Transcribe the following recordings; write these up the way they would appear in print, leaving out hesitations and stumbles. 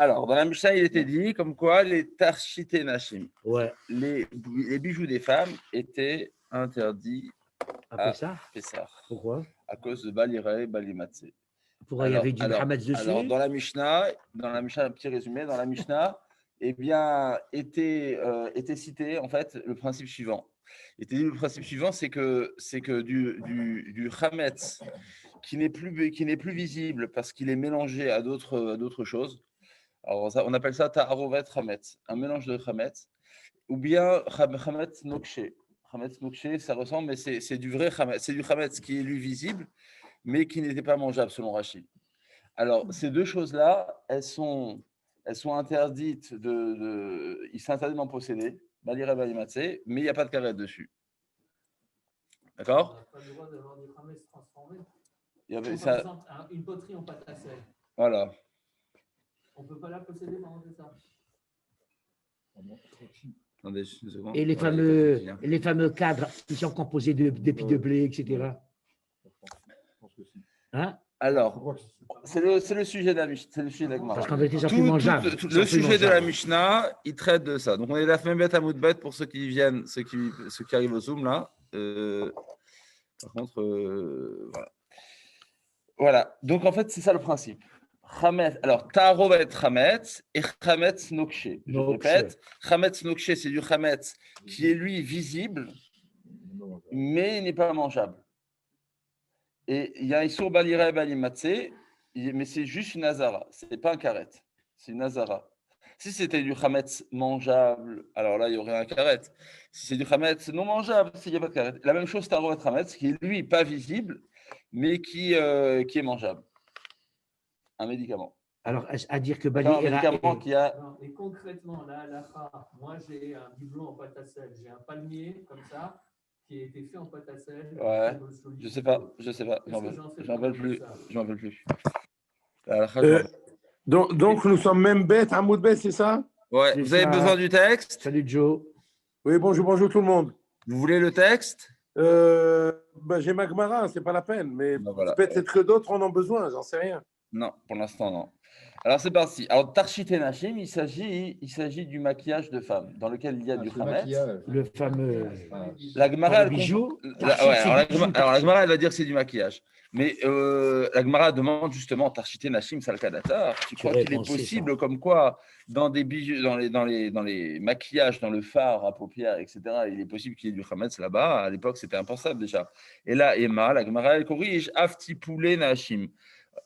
Alors, dans la Mishnah, il était dit comme quoi les tarchité nashim, Ouais. les bijoux des femmes étaient interdits Après à ça, Pessah pourquoi? à cause de Baliré et Balimatse. Pourquoi il y avait du Hametz dessus? Alors, dans la Mishnah, un petit résumé, dans la Mishnah, eh bien, était cité en fait le principe suivant. Le principe suivant, c'est que du Hametz qui n'est plus visible parce qu'il est mélangé à d'autres choses. Alors, on appelle ça ta'arovet Hametz, un mélange de Hametz, ou bien Hametz Nokshe. Hametz Nokshe, ça ressemble, mais c'est du vrai Hametz. C'est du Hametz qui est lui visible, mais qui n'était pas mangeable selon Rachid. Alors, ces deux choses-là, elles sont interdites il s'interdit d'en posséder, Balira Balimatse, mais il n'y a pas de carrette dessus. D'accord? On n'a pas le droit d'avoir du Hametz transformé. Il y avait, Par exemple, une poterie en pâte à sel. Voilà. On ne peut pas la posséder pendant que ça. Attendez, une seconde. Et les fameux cadres qui sont composés d'épis de blé, etc. Hein? Alors, c'est le sujet de la Mishnah. C'est le sujet de la Gemara. Parce qu'en vérité, ils sont plus mangeables. Le sujet de la Mishnah, il traite de ça. Donc, on est la fin bête à Moudbet pour ceux qui viennent, ceux qui arrivent au Zoom là. Par contre, voilà. Voilà. Donc, en fait, c'est ça le principe. Chametz, alors, Ta'arovet Chametz et Chametz Nokshe. Je répète, Chametz Nokshe, c'est du Chametz qui est lui visible, mais il n'est pas mangeable. Et il y a Issour Balira Balimatse, mais c'est juste une Azara, ce n'est pas un karet, c'est une Azara. Si c'était du Chametz mangeable, alors là, il y aurait un karet. Si c'est du Chametz non mangeable, il n'y a pas de karet. La même chose, Ta'arovet Chametz, qui est lui pas visible, mais qui est mangeable. Un médicament. Alors, à dire que Un médicament qui a. Non, et concrètement, là, moi j'ai un bibelot en pâte à sel, j'ai un palmier comme ça qui a été fait en pâte à sel. Ouais, je sais pas. J'en veux plus. Donc, nous sommes même bêtes, un mot de bête, c'est ça? Ouais, vous avez besoin du texte? Salut Joe. Oui, bonjour tout le monde. Vous voulez le texte? J'ai ma Gemara, c'est pas la peine, mais voilà. Peut-être que d'autres en ont besoin, j'en sais rien. Non, pour l'instant, non. Alors, c'est parti. Alors, Tarchit Nashim, il s'agit du maquillage de femme, dans lequel il y a du Hametz. Le fameux. La Gemara, bijou. Alors, la Gemara, elle va dire que c'est du maquillage. Mais la Gemara demande justement, Tarchit Nashim, Salkadata, tu crois qu'il est possible, comme quoi, dans des bijoux, dans les maquillages, dans le fard à paupières, etc., il est possible qu'il y ait du Hametz là-bas. À l'époque, c'était impensable déjà. Et là, Emma, la Gemara, elle corrige, Afti Poulé Nashim.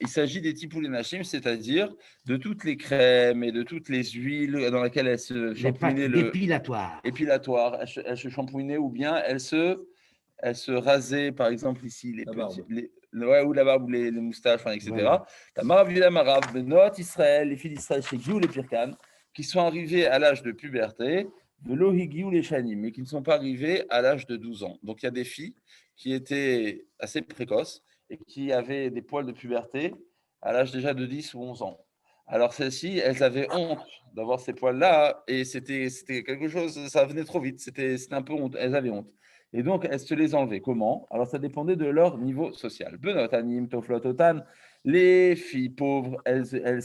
Il s'agit des tipoulé nashim, c'est-à-dire de toutes les crèmes et de toutes les huiles dans lesquelles elles se shampouinaient. Épilatoire. Elles se shampouinaient ou bien elles se rasaient, par exemple ici, ou la barbe ou les moustaches, etc. Tamarav Yudamarav, Benot Israël, les filles d'Israël chez Giou les Pirkan, qui sont arrivées à l'âge de puberté, de Lohigiou les Shanim, mais qui ne sont pas arrivées à l'âge de 12 ans. Donc il y a des filles qui étaient assez précoces et qui avaient des poils de puberté à l'âge déjà de 10 ou 11 ans. Alors celles-ci, elles avaient honte d'avoir ces poils-là, et c'était quelque chose, ça venait trop vite, c'était un peu honte, elles avaient honte. Et donc, elles se les enlevaient. Comment? Alors, ça dépendait de leur niveau social. Benotanim, Toflototan, les filles pauvres, elles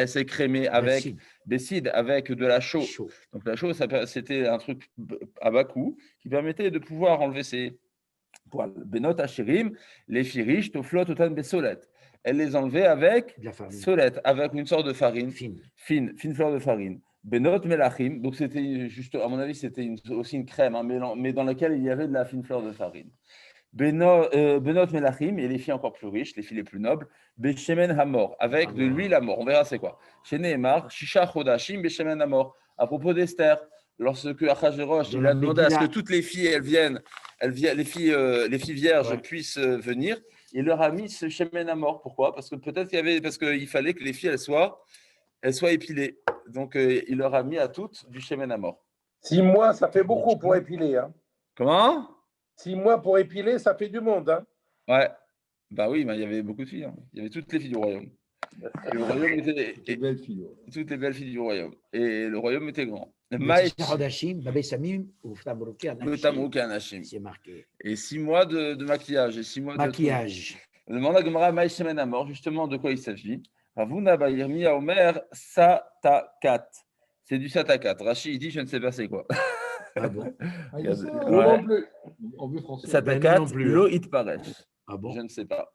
s'écrémaient avec Bessid, avec de la chaux. Donc, la chaux, c'était un truc à bas coût qui permettait de pouvoir enlever ces poils. Benot Hachirim, les filles riches, Toflot, Otan, Bessolette. Elle les enlevait avec solette, avec une sorte de farine, fine fleur de farine. Benot Melachim, donc c'était juste, à mon avis, c'était aussi une crème, hein, mais dans laquelle il y avait de la fine fleur de farine. Benot Melachim, et les filles encore plus riches, les filles les plus nobles, Beshemen Hamor, avec de l'huile à mort. On verra c'est quoi. Chez Nehemar, Shisha Chodashim, Beshemen Hamor. À propos d'Esther, lorsque Achashverosh il a demandé à ce que toutes les filles les filles vierges puissent venir, il leur a mis ce shemen à mort. Pourquoi? Parce qu'il fallait que les filles elles soient épilées. Donc il leur a mis à toutes du shemen à mort. 6 mois, ça fait beaucoup pour épiler. Hein. Comment? 6 mois pour épiler, ça fait du monde. Hein. Ouais. Bah oui, il y avait beaucoup de filles. Hein. Il y avait toutes les filles du royaume. Et le royaume était toutes les belles filles du royaume. Et le royaume était grand. C'est marqué. Et 6 mois de maquillage. Et 6 mois maquillage. On demande à Gemara Maï Shemen à mort, justement, de quoi il s'agit. Ravuna Bayirmia Omer Satakat. C'est du Satakat. Rashi, il dit, je ne sais pas c'est quoi. Ah bon? Ah, il dit ça, Ouais. non plus. En vieux français. Satakat, non plus. lo it paresh. Ah bon? Je ne sais pas.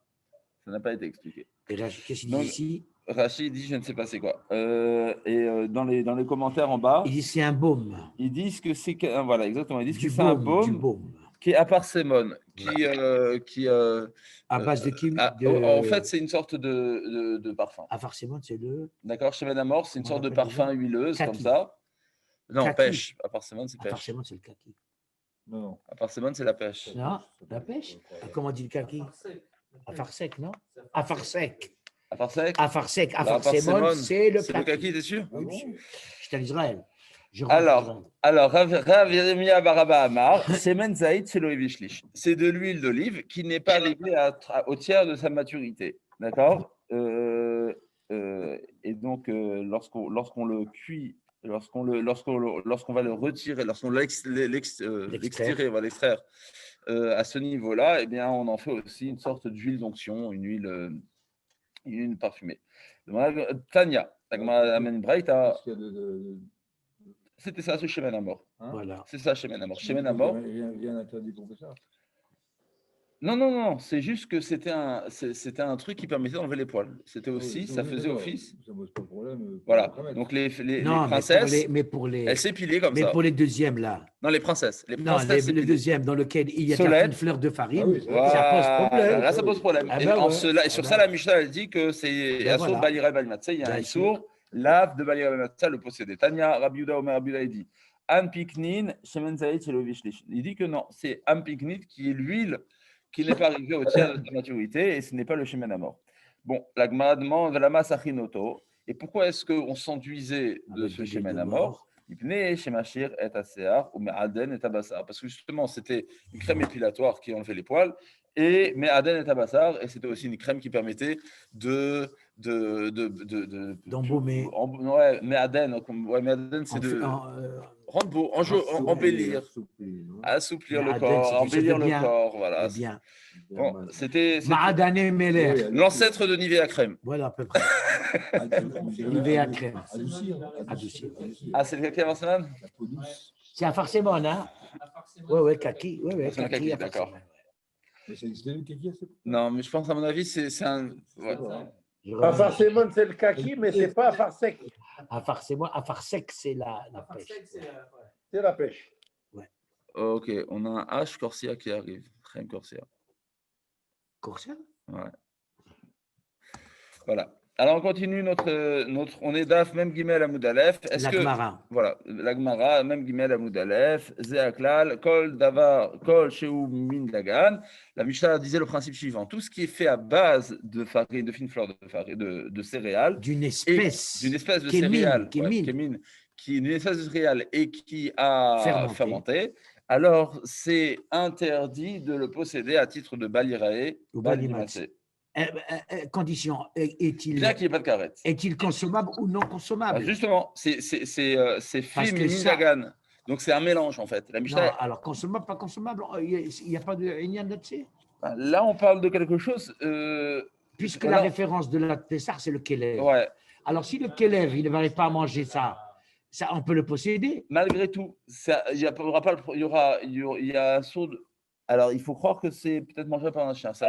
Ça n'a pas été expliqué. Et là, qu'est-ce qu'il Donc, dit ici? Rashi dit, je ne sais pas c'est quoi. Dans les commentaires en bas, Il dit c'est un baume. ils disent que c'est voilà, exactement. Ils disent Du que c'est un baume, du baume baume. qui est à parsémone, À base de qui? en fait, c'est une sorte de parfum. À Farsémon, c'est le D'accord, chez Ménamor, c'est une Comment sorte de on appelle parfum déjà? huileuse Kaki. comme ça. Non, Kaki. pêche. À parsémone, c'est à pêche. Farsémon, c'est le kaki. Non. À parsémone, c'est la pêche. Non, la pêche? Comment on dit le kaki? Farsec. À Farsec, non? C'est À Farsec. À Farsec, À Farsec. À là, à Farsémon, Parsémone, c'est le c'est le kaki. kaki, t'es sûr? Oui, monsieur. J'étais en Israël. Je rentre en Israël. Alors, Rav Yeremia Baraba Amar, Shemen Zaïd chez Loévishlich. C'est de l'huile d'olive qui n'est pas arrivée au tiers de sa maturité. D'accord. Et donc, lorsqu'on le cuit, lorsqu'on va le retirer, lorsqu'on l'extirer, on va l'extraire à ce niveau-là, eh bien, on en fait aussi une sorte d'huile d'onction, une huile parfumée. Tania, Amen Braïta. C'était ça, ce Shemen Amor. Voilà. C'est ça, Shemen Amor. Shemen Amor. Il y a un interdit pour ça. Non. C'est juste que c'était un truc qui permettait d'enlever les poils. C'était aussi, ça faisait office. Ça pose pas de problème. Voilà. Donc les Non, princesses, mais pour les, elles s'épilaient comme mais ça. pour les deuxièmes là. Non, les princesses. Les Non, princesses le s'épilaient. deuxième dans lequel il y a Solène. une fleur de farine, Ah oui, Voilà. ça pose problème. Là, ça pose problème. Ah Et, ben en ouais. cela, et sur Ah ça, ben. la Mishnah, elle dit que c'est Ben Assour voilà. Balira Balmatsa. Il y a un Bien Issour, lave de Balira Balmatsa le possédé. Tania, Rabbi Yehuda, Omer, Rabbi Yehuda, il dit Am Piknin, Shemen Zaïd, Shelovishlich. Il dit que non, c'est Am Piknin qui est l'huile qui n'est pas arrivée au tiers de sa maturité et ce n'est pas le Shemen Amor. Bon, la Gemara demande la Masachinoto. Et pourquoi est-ce qu'on s'enduisait de Avec ce des Shemen de Amor? mort. Parce que justement, c'était une crème épilatoire qui enlevait les poils, et Me'aden et Tabassar, et c'était aussi une crème qui permettait D'embaumer. Ouais, Me'aden, c'est de rendre beau, embellir, assouplir le Me'aden, corps, c'est quelque chose de embellir le bien. corps, voilà. C'est bien. Bon, c'était Ma'adane Meler. l'ancêtre de Nivea crème. Voilà à peu près. Nivea crème. Adoucir. Ah, c'est le kaki avant semaine? La peau douce. C'est à Farsémon, hein? Oui, kaki. Oui, C'est un kaki kaki, à d'accord. Farsémon. Mais ça existe le kaki à ce point. Non, mais je pense, à mon avis, c'est un. Ouais. Pas forcément, c'est le kaki, mais c'est pas farsec. À Farsec, c'est la pêche. Farsec, c'est C'est la pêche. Ok, on a un H Corsia qui arrive. Chaim Corsia. Corsia? Ouais. Voilà. Alors on continue on est Daf même Gimel Amoud Aleph. La Gemara. Voilà, la Gemara même Gimel Amoud Aleph, Zeaklal, Kol Davar, Kol Sheu Min Dagan. La Mishnah disait le principe suivant: tout ce qui est fait à base de farine, de fine fleur de farine, de céréales, D'une espèce. d'une espèce de kémine, céréales, kémine. qui est une espèce de céréale et qui a fermenté, alors c'est interdit de le posséder à titre de balirae Ou balimatsé. Condition, Bien qu'il n'y ait pas de carrette. est-il consommable ou non consommable? Justement, c'est Parce film que ça- Dagan. Donc c'est un mélange en fait. La Non, Mishnah, alors consommable, pas consommable, il n'y a pas de Inyan là-dessus. là on parle de quelque chose. Puisque voilà. la référence de la Pessar, c'est le Kélev. Ouais. Alors si le Kélev, il n'arrive pas à manger ça, on peut le posséder. Malgré tout, il y a un saut de... Alors il faut croire que c'est peut-être mangé par un chien. Ça,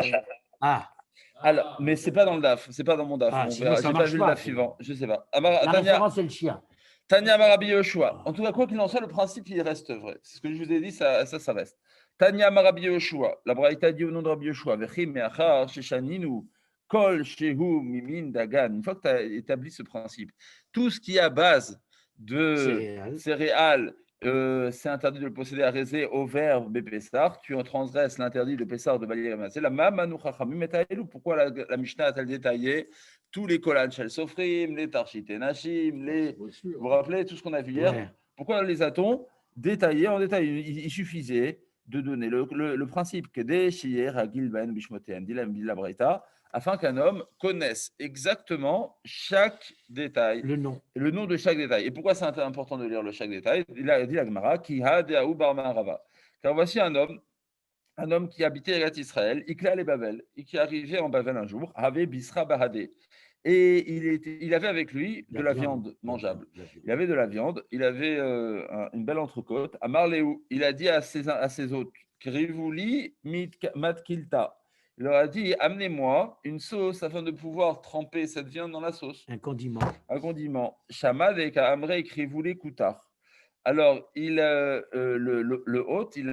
alors, mais c'est pas dans le DAF, c'est pas dans mon DAF. Ah, On sinon, verra. ça J'ai pas marche vu pas. le DAF suivant. Je sais pas. La Tania, référence, c'est le chien. Tania Marabi Yoshua. En tout cas, quoi qu'il en soit, le principe, il reste vrai. C'est ce que je vous ai dit, ça reste. Tania Marabi Yoshua. La Braïta dit au nom de Rabbi Yoshua. Vechim me'achar sheshaninu kol shehu mimin dagan. Une fois que tu as établi ce principe, tout ce qui est à base de céréales, c'est interdit de le posséder à Rézé, au verbe Bépessar. Tu en transgresses l'interdit de Pessar de Balier et Massé. La Mamanu Chachamim Etaïlou. Pourquoi la Mishnah a-t-elle détaillé tous les Kolan Shel Sofrim, les Tarchit et Nashim, vous vous rappelez tout ce qu'on a vu hier? Ouais. Pourquoi les a-t-on détaillés en détail? Il suffisait de donner le principe que des Shier Hagil Ben Bishmoten Dilam Bila Breita, afin qu'un homme connaisse exactement chaque détail, Le nom. le nom de chaque détail. Et pourquoi c'est important de lire le chaque détail? Il a dit la Gemara, Ki Hadeaou Barma Rava. Car voici un homme qui habitait Eretz Israël, Ikla les Babel, et qui arrivait en Babel un jour, Have Bisra Bahade. Et il avait avec lui de la viande mangeable. La viande. Il avait de la viande, il avait une belle entrecôte. Amar Léou, il a dit à ses hôtes, Krivouli matkilta. Il leur a dit, amenez-moi une sauce afin de pouvoir tremper cette viande dans la sauce. Un condiment. Un condiment. Shamad et Amré Krivouli koutar. Alors, le hôte, il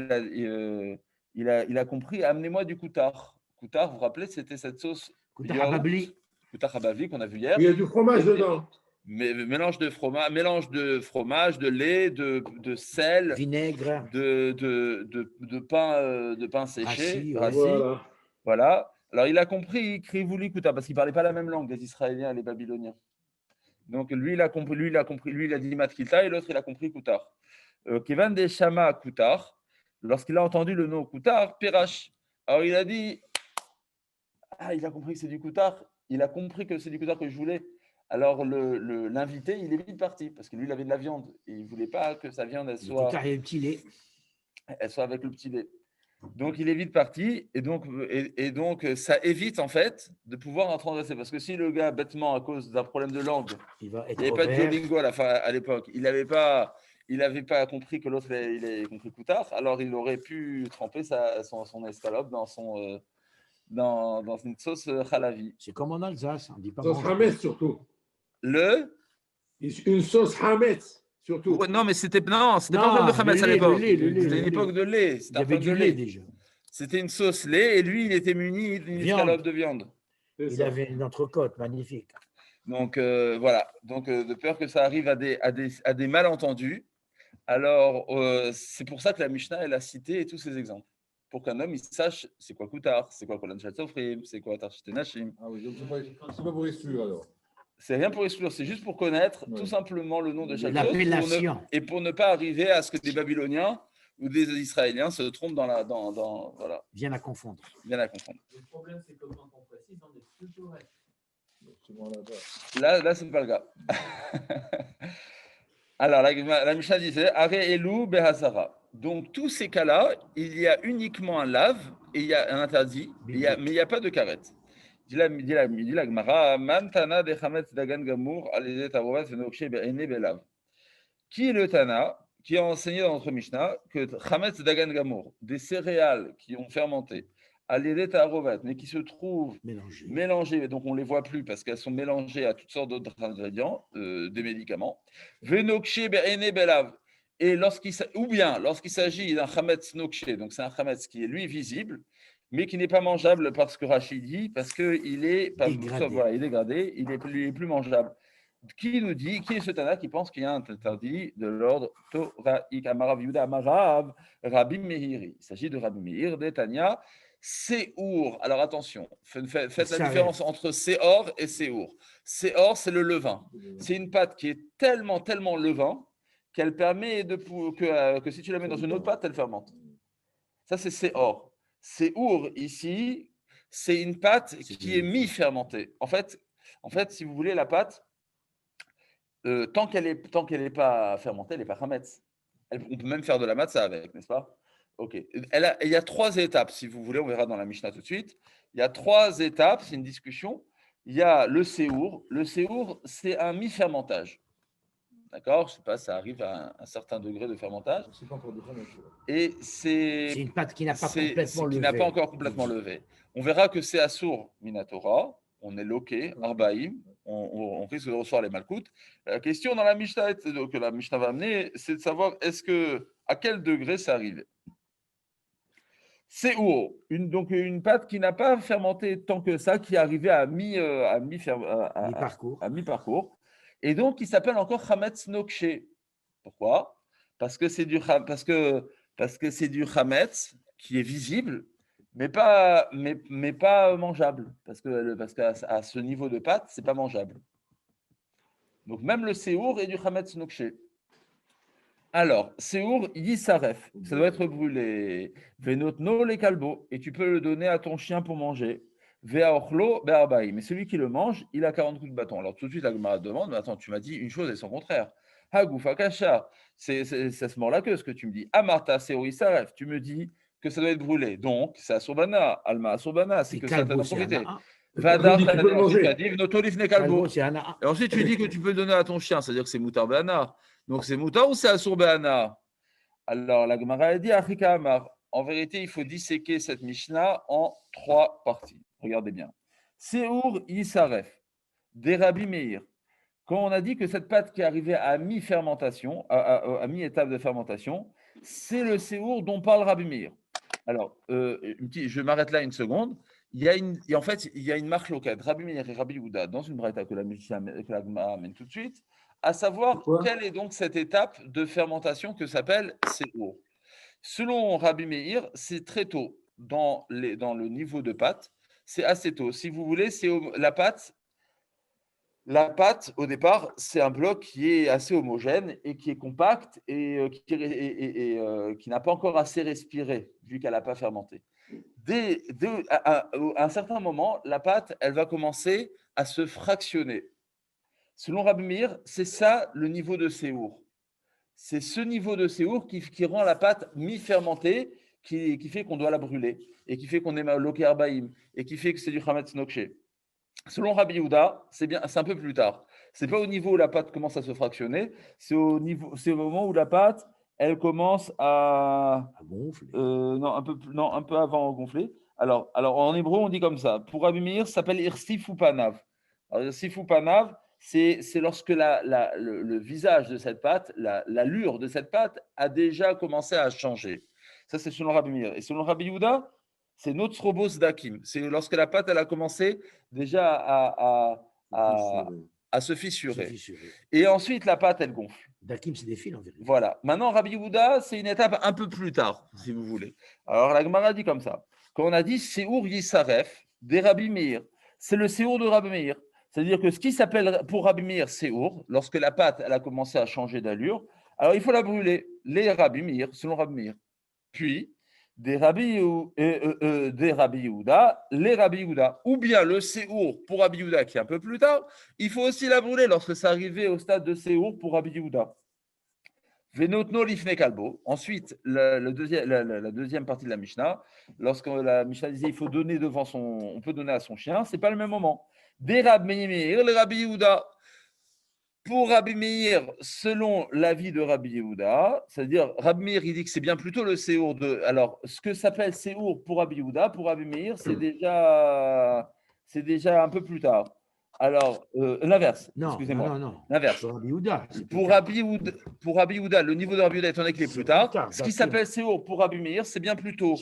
a compris, amenez-moi du koutar. Koutar, vous vous rappelez, c'était cette sauce Koutar hababli. Koutar hababli qu'on a vu hier. Il y a du fromage dedans. Mais mélange de fromage, de lait, de sel, Vinaigre. de pain séché, Rassis, rassis. Voilà. Voilà. Alors il a compris Krivouli Koutar parce qu'il ne parlait pas la même langue, les Israéliens et les Babyloniens. Donc lui il a dit Matkilta et l'autre il a compris Koutar. Kevan de Shama Koutar, lorsqu'il a entendu le nom Koutar, Perash. Alors il a dit, il a compris que c'est du Koutar, il a compris que c'est du Koutar que je voulais. Alors l'invité, il est vite parti parce que lui, il avait de la viande et il ne voulait pas que sa viande elle soit avec le petit lait. Donc il est vite parti et donc ça évite en fait de pouvoir en transgresser parce que si le gars bêtement à cause d'un problème de langue, il n'y avait pas de Duolingo à l'époque, il n'avait pas compris que l'autre il avait compris Koutar, alors il aurait pu tremper son escalope dans une sauce halavi. C'est comme en Alsace, on dit pas Sauce hametz surtout. Une sauce hametz surtout. Ouais, non, mais c'était pas un problème de hametz à l'époque. C'était une époque de lait. Il y avait du lait déjà. C'était une sauce lait et lui, il était muni d'une escalope de viande. Il avait une entrecôte magnifique. Donc voilà. Donc de peur que ça arrive à des malentendus. Alors c'est pour ça que la Mishnah elle a cité tous ces exemples. Pour qu'un homme il sache c'est quoi Koutar, c'est quoi Kolan Shalsofrim, c'est quoi Tarshite Nashim. Ah oui, donc c'est pas pour exclure alors. C'est rien pour exclure, c'est juste pour connaître tout simplement le nom de chaque chose. L'appellation. Et pour ne pas arriver à ce que des Babyloniens ou des Israéliens se trompent voilà. Viennent à confondre. Le problème, c'est que quand on précise, on est plutôt correct. Là, c'est pas le cas. Alors, la Mishnah disait Are Elou Behazara. Donc, tous ces cas-là, il y a uniquement un lave et il y a un interdit, mais il n'y a pas de karet. Dit la Gemara, Man Tana de Chametz Dagan Gamour, Alezet Arovat Venokshe Be'ene Belav. Qui est le Tana qui a enseigné dans notre Mishnah que Chametz Dagan Gamour, des céréales qui ont fermenté, Alezet Arovat, mais qui se trouvent mélangées, donc on ne les voit plus parce qu'elles sont mélangées à toutes sortes d'autres ingrédients, des médicaments, Venokshe Be'ene Belav. Et lorsqu'il s'agit d'un Chametz Nokshe, donc c'est un Chametz qui est lui visible, mais qui n'est pas mangeable parce que Rachid dit, parce qu'il est dégradé, il est plus mangeable. Qui est ce Tana qui pense qu'il y a un interdit de l'ordre Toraïk Amarav Yuda Amarav Rabbi Meiri? Il s'agit de Rabbi Meir, d'Etania, Séour. Alors attention, faites la différence entre Séor et Séour. Séor, c'est le levain. C'est une pâte qui est tellement levain qu'elle permet que si tu la mets dans une autre pâte, elle fermente. Ça, c'est Séor. Séour, ici, c'est une pâte qui est mi-fermentée. En fait, si vous voulez, la pâte, tant qu'elle n'est pas fermentée, elle n'est pas chametz. On peut même faire de la matzah avec, n'est-ce pas? Ok. Il y a 3 étapes, si vous voulez, on verra dans la Mishnah tout de suite. Il y a 3 étapes, c'est une discussion. Il y a le séour. Le séour, c'est un mi-fermentage. D'accord? Je ne sais pas, ça arrive à un certain degré de fermentage. Et c'est une pâte qui n'a pas encore complètement levé. On verra que c'est Assour Minatora, on est loqué, Arbaïm, on risque de recevoir les malkoutes. La question dans la Mishnah que la Mishnah va amener, c'est de savoir à quel degré ça arrive. C'est donc une pâte qui n'a pas fermenté tant que ça, qui est arrivée à mi-parcours. Et donc, il s'appelle encore Chametz Nokshe. Pourquoi? Parce que c'est du Chametz qui est visible, mais pas mangeable. Parce qu'à ce niveau de pâte, c'est pas mangeable. Donc, même le Séour est du Chametz Nokshe. Alors, Séour, il dit Saref. Ça doit être brûlé. Venotno les kalbo. Et tu peux le donner à ton chien pour manger. Mais celui qui le mange, il a 40 coups de bâton. Alors tout de suite, la Gemara demande, mais attends, tu m'as dit une chose et son contraire. Hagoufa kasha, ça se mord la queue ce que tu me dis. Amarta seori saref, tu me dis que ça doit être brûlé. Donc, c'est Asurbana, Alma Asurbana, c'est que ça t'a profité. Vadar, Tu peux le manger. Kadiv, Noto Lifne Kalbo. C'est un- Et ensuite, tu dis que tu peux le donner à ton chien, c'est-à-dire que c'est Moutar Béana. Donc, c'est Moutar ou c'est Assour Béana? Alors, la Gemara a dit, Afrika Amar. En vérité, il faut disséquer cette Mishnah en 3 parties. Regardez bien. Seour Yisaref, des Rabbi Meir. Quand on a dit que cette pâte qui arrivait à mi-fermentation, à mi-étape de fermentation, c'est le Seour dont parle Rabbi Meir. Alors, je m'arrête là une seconde. En fait, il y a une marque locale, Rabbi Meir et Rabbi Yehuda, dans une braïta que la Gemara amène tout de suite, à savoir quelle est donc cette étape de fermentation que s'appelle Seour. Selon Rabbi Meir, c'est très tôt dans le niveau de pâte. C'est assez tôt. Si vous voulez, la pâte, au départ, c'est un bloc qui est assez homogène et qui est compact et qui n'a pas encore assez respiré, vu qu'elle n'a pas fermenté. À un certain moment, la pâte, elle va commencer à se fractionner. Selon Rabbi Meir, c'est ça le niveau de Seour. C'est ce niveau de Seour qui rend la pâte mi-fermentée, qui fait qu'on doit la brûler, et qui fait qu'on est loké arbaïm, et qui fait que c'est du chametz nokché. Selon Rabbi Yehuda, c'est un peu plus tard. C'est pas au niveau où la pâte commence à se fractionner, c'est au moment où la pâte, elle commence à gonfler. Un peu avant à gonfler. Alors en hébreu, on dit comme ça. Pour Rabbi Meir, ça s'appelle irsif ou panav. Alors irsif ou panav, c'est lorsque le visage de cette pâte, l'allure de cette pâte a déjà commencé à changer. Ça, c'est selon Rabbi Meir. Et selon Rabbi Yehuda, c'est notre robos d'akim. C'est lorsque la pâte, elle a commencé déjà à se fissurer. Et ensuite, la pâte, elle gonfle. Dakim, c'est des fils en vérité. Voilà. Maintenant, Rabbi Yehuda, c'est une étape un peu plus tard, si vous voulez. Alors, la Gemara dit comme ça. Quand on a dit Seour Yisaref, des Rabbi Meir, c'est le Seour de Rabbi Meir. C'est-à-dire que ce qui s'appelle pour Rabbi Meir Seour, lorsque la pâte, elle a commencé à changer d'allure, alors il faut la brûler. Les Rabbi Meir, selon Rabbi Meir. Puis, des Rabbi Yehuda, les Rabbi Yehuda, ou bien le Seour pour Rabbi Yehuda qui est un peu plus tard, il faut aussi la brûler lorsque c'est arrivé au stade de Seour pour Rabbi Yehuda. Venotno lifne kalbo. Ensuite, la deuxième partie de la Mishnah, lorsque la Mishnah disait il faut donner on peut donner à son chien, c'est pas le même moment. Des Rabbi Meir, les Rabbi Yehuda. Pour Rabbi Meir, selon l'avis de Rabbi Yehuda, c'est-à-dire Rabbi Meir, il dit que c'est bien plutôt le Seour de. Alors, ce que s'appelle Seour pour Rabbi Yehuda, pour Rabbi Meir, c'est déjà un peu plus tard. Alors, l'inverse. Excusez-moi. Non. L'inverse. Pour Rabbi Yehuda, le niveau de Rabbi Yehuda, étant donné qu'il est plus tard, ce qui s'appelle Seour pour Rabbi Meir, c'est bien plus tôt.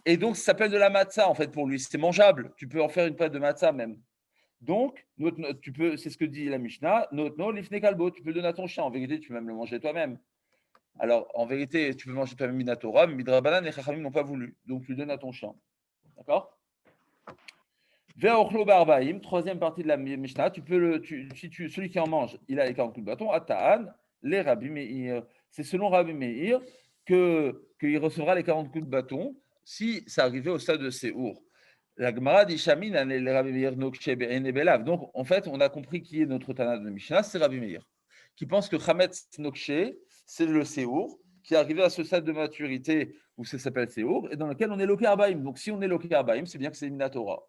Et donc, ça s'appelle de la matzah, en fait, pour lui. C'est mangeable. Tu peux en faire une pâte de matzah même. Donc, c'est ce que dit la Mishnah, lifne kalbo, tu peux le donner à ton chien. En vérité, tu peux même le manger toi-même. Alors, en vérité, tu peux manger toi-même minatora, mais midrabanan et chachamim n'ont pas voulu. Donc, tu le donnes à ton chien. D'accord? Ve'ochlo barbaim, troisième partie de la Mishnah, celui qui en mange, il a les 40 coups de bâton, Ata'an, les Rabbi Meir. C'est selon Rabbi Meir qu'il recevra les 40 coups de bâton si ça arrivait au stade de Seour. La Gemara dit Shamin, les Rabbi Meir Nokche Belav. Donc, en fait, on a compris qui est notre Tana de Mishnah, c'est Rabbi Meir, qui pense que Chametz Nokche, c'est le Seour, qui est arrivé à ce stade de maturité où ça s'appelle Seour, et dans lequel on est Loké Arbaïm. Donc, si on est Loké Arbaïm, c'est bien que c'est Minatora.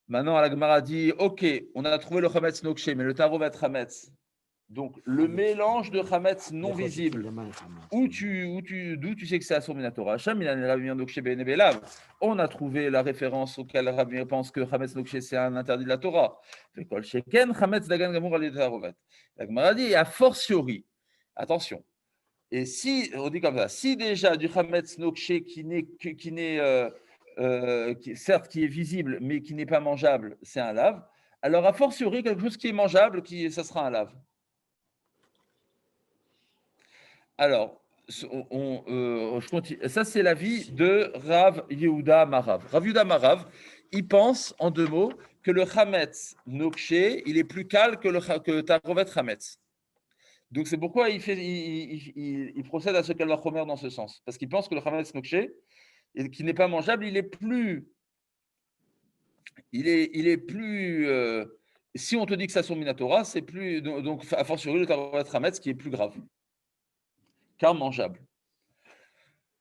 Maintenant, la Gemara dit ok, on a trouvé le Chametz Nokche, mais le Taro va être Chametz. Donc, le mélange de Chametz non visible, d'où tu sais que c'est Asur Minatora. On a trouvé la référence auquel Rabbi pense que Chametz Nokche, c'est un interdit de la Torah. La Gemara dit, a fortiori, attention, et si, on dit comme ça, si déjà du Chametz Nokche certes qui est visible, mais qui n'est pas mangeable, c'est un lave, alors a fortiori, quelque chose qui est mangeable, ça sera un lave. Alors, je continue. Ça, c'est l'avis de Rav Yehuda Marav. Rav Yehuda Marav, il pense, en 2 mots, que le Chametz Nokche, il est plus calme que Tarovet Chametz. Donc, c'est pourquoi il procède à ce qu'elle va Chomer dans ce sens. Parce qu'il pense que le Chametz Nokche, qui n'est pas mangeable, il est plus. Si on te dit que ça sont Minatora, c'est plus. Donc, a fortiori, le Tarovet Chametz qui est plus grave. Car mangeable.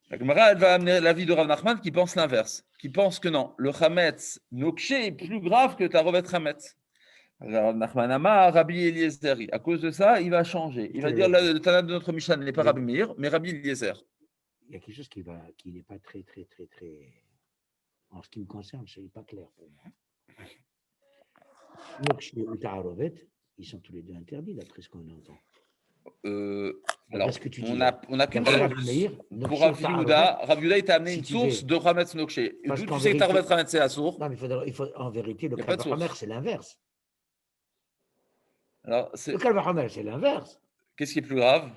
La Gemara, elle va amener l'avis de Rav Nachman qui pense l'inverse, qui pense que non, le Chametz Nokshe est plus grave que Tarovet Chametz. Rav Nachman Amar, Rabbi Eliezer, à cause de ça, il va changer. Il va dire le Tana de notre Mishnah n'est pas Rabbi Meir, mais Rabbi Eliezer. Il y a quelque chose qui n'est pas très. En ce qui me concerne, ce n'est pas clair pour moi. Nokshe ou Tarovet, ils sont tous les deux interdits, d'après ce qu'on entend. Alors, ce que tu on a qu'une source. Pour Rav Yehuda, il t'a amené une source de Chametz Nokshe. D'où tu sais que Tarovet Chametz, c'est la source. Non, mais il faut en vérité, le Kal Vachomer, c'est l'inverse. Alors, le Kal Vachomer, c'est l'inverse. Qu'est-ce qui est plus grave?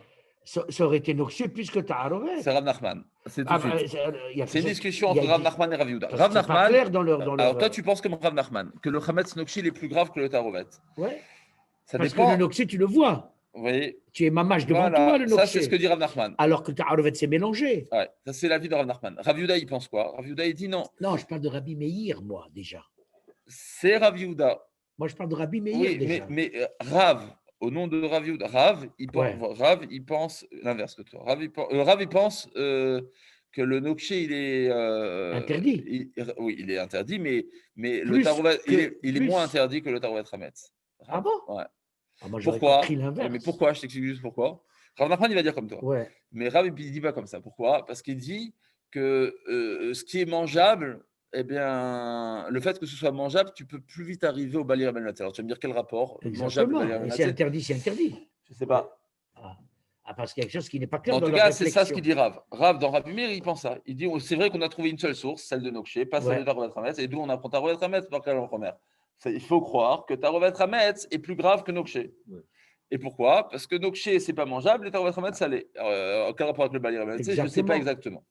Ça aurait été Nokshe plus que Tarovet. C'est Rav Nachman. C'est tout de suite. C'est une discussion entre Rav Nachman et Rav Yehuda. Rav Nachman. Alors, toi, tu penses comme Rav Nachman que le Chametz Nokshe est plus grave que le Tarovet. Oui. Ça parce dépend. que le Nokshe, tu le vois. Oui. Tu es mamache devant toi, le Nokshe. Ça, c'est ce que dit Rav Nachman. Alors que Tarovet, c'est mélangé. Ouais, ça, c'est l'avis de Rav Nachman. Rav Yehuda, il pense quoi? Rav Yehuda, il dit non. Non, je parle de Rabbi Meir, moi, déjà. C'est Rav Yehuda. Moi, je parle de Rabbi Meir, oui, déjà. Mais Rav, au nom de Rav Yehuda, Rav, il pense l'inverse que toi. Rav, il pense que le Nokshe, il est interdit. Oui, il est interdit, mais le Tarovet, il est moins interdit que le Tarovet Chametz. Ah bon? Ouais. Ah, moi, pourquoi? L'inverse. Mais pourquoi? Je t'explique juste pourquoi. Rav Nachman, il va dire comme toi. Ouais. Mais Rav, il ne dit pas comme ça. Pourquoi? Parce qu'il dit que ce qui est mangeable, eh bien, le fait que ce soit mangeable, tu peux plus vite arriver au Bali Rabban Matzah. Alors, tu vas me dire quel rapport? Exactement. C'est interdit, c'est interdit. Je ne sais pas. Parce qu'il y a quelque chose qui n'est pas clair. En tout cas, c'est ça ce qu'il dit Rav. Rav, dans Rabbi Meir, il pense ça. Il dit c'est vrai qu'on a trouvé une seule source, celle de Nokshe, pas celle de Tarovet Chametz, et d'où on apprend Tarovet Chametz par Kal Vachomer. Il faut croire que Tarovet Chametz est plus grave que Nokshe. Ouais. Et pourquoi? Parce que Nokshe, c'est pas mangeable, et Tarovet Chametz, ça l'est. Quel rapport avec le Bali Rabban Matzah? Je ne sais pas exactement.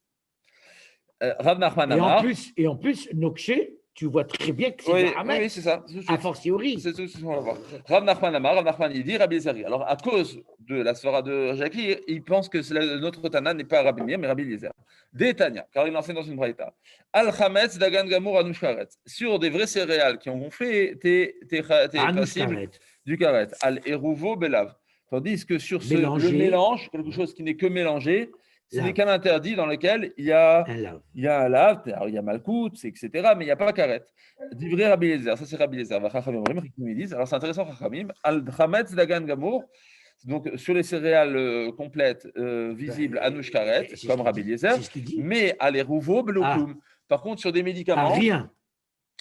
Rav Nachman Amar. Et en plus, Nokshe, tu vois très bien que c'est oui, c'est ça. A fortiori. C'est tout ce qu'on va voir. Rav Nachman Amar, Rav Nachman, il dit Rabbi Eliezer. Alors, à cause de la svara de Jackie, il pense que notre Tana n'est pas Rabbi Meir, mais Rabbi Eliezer. Des Tanya, car il enseigne dans une braïta. Al Chametz Dagan Gamour Anouch Karet. Sur des vrais céréales qui ont gonflé tes passibles du karet. Al Eruvo Belav. Tandis que sur le mélange, quelque chose qui n'est que mélangé, c'est des cas interdits dans lesquels il y a un lave, il y a malkout, etc., mais il n'y a pas karet. Divrei Rabbi Eliezer, ça c'est Rabbi Eliezer. Alors c'est intéressant, Chachamim. Al Chametz Dagan Gamour, donc sur les céréales complètes, visibles, Anouch Karet, comme Rabbi Eliezer, mais à l'Eruvo Belokum. Par contre, sur des médicaments. Rien.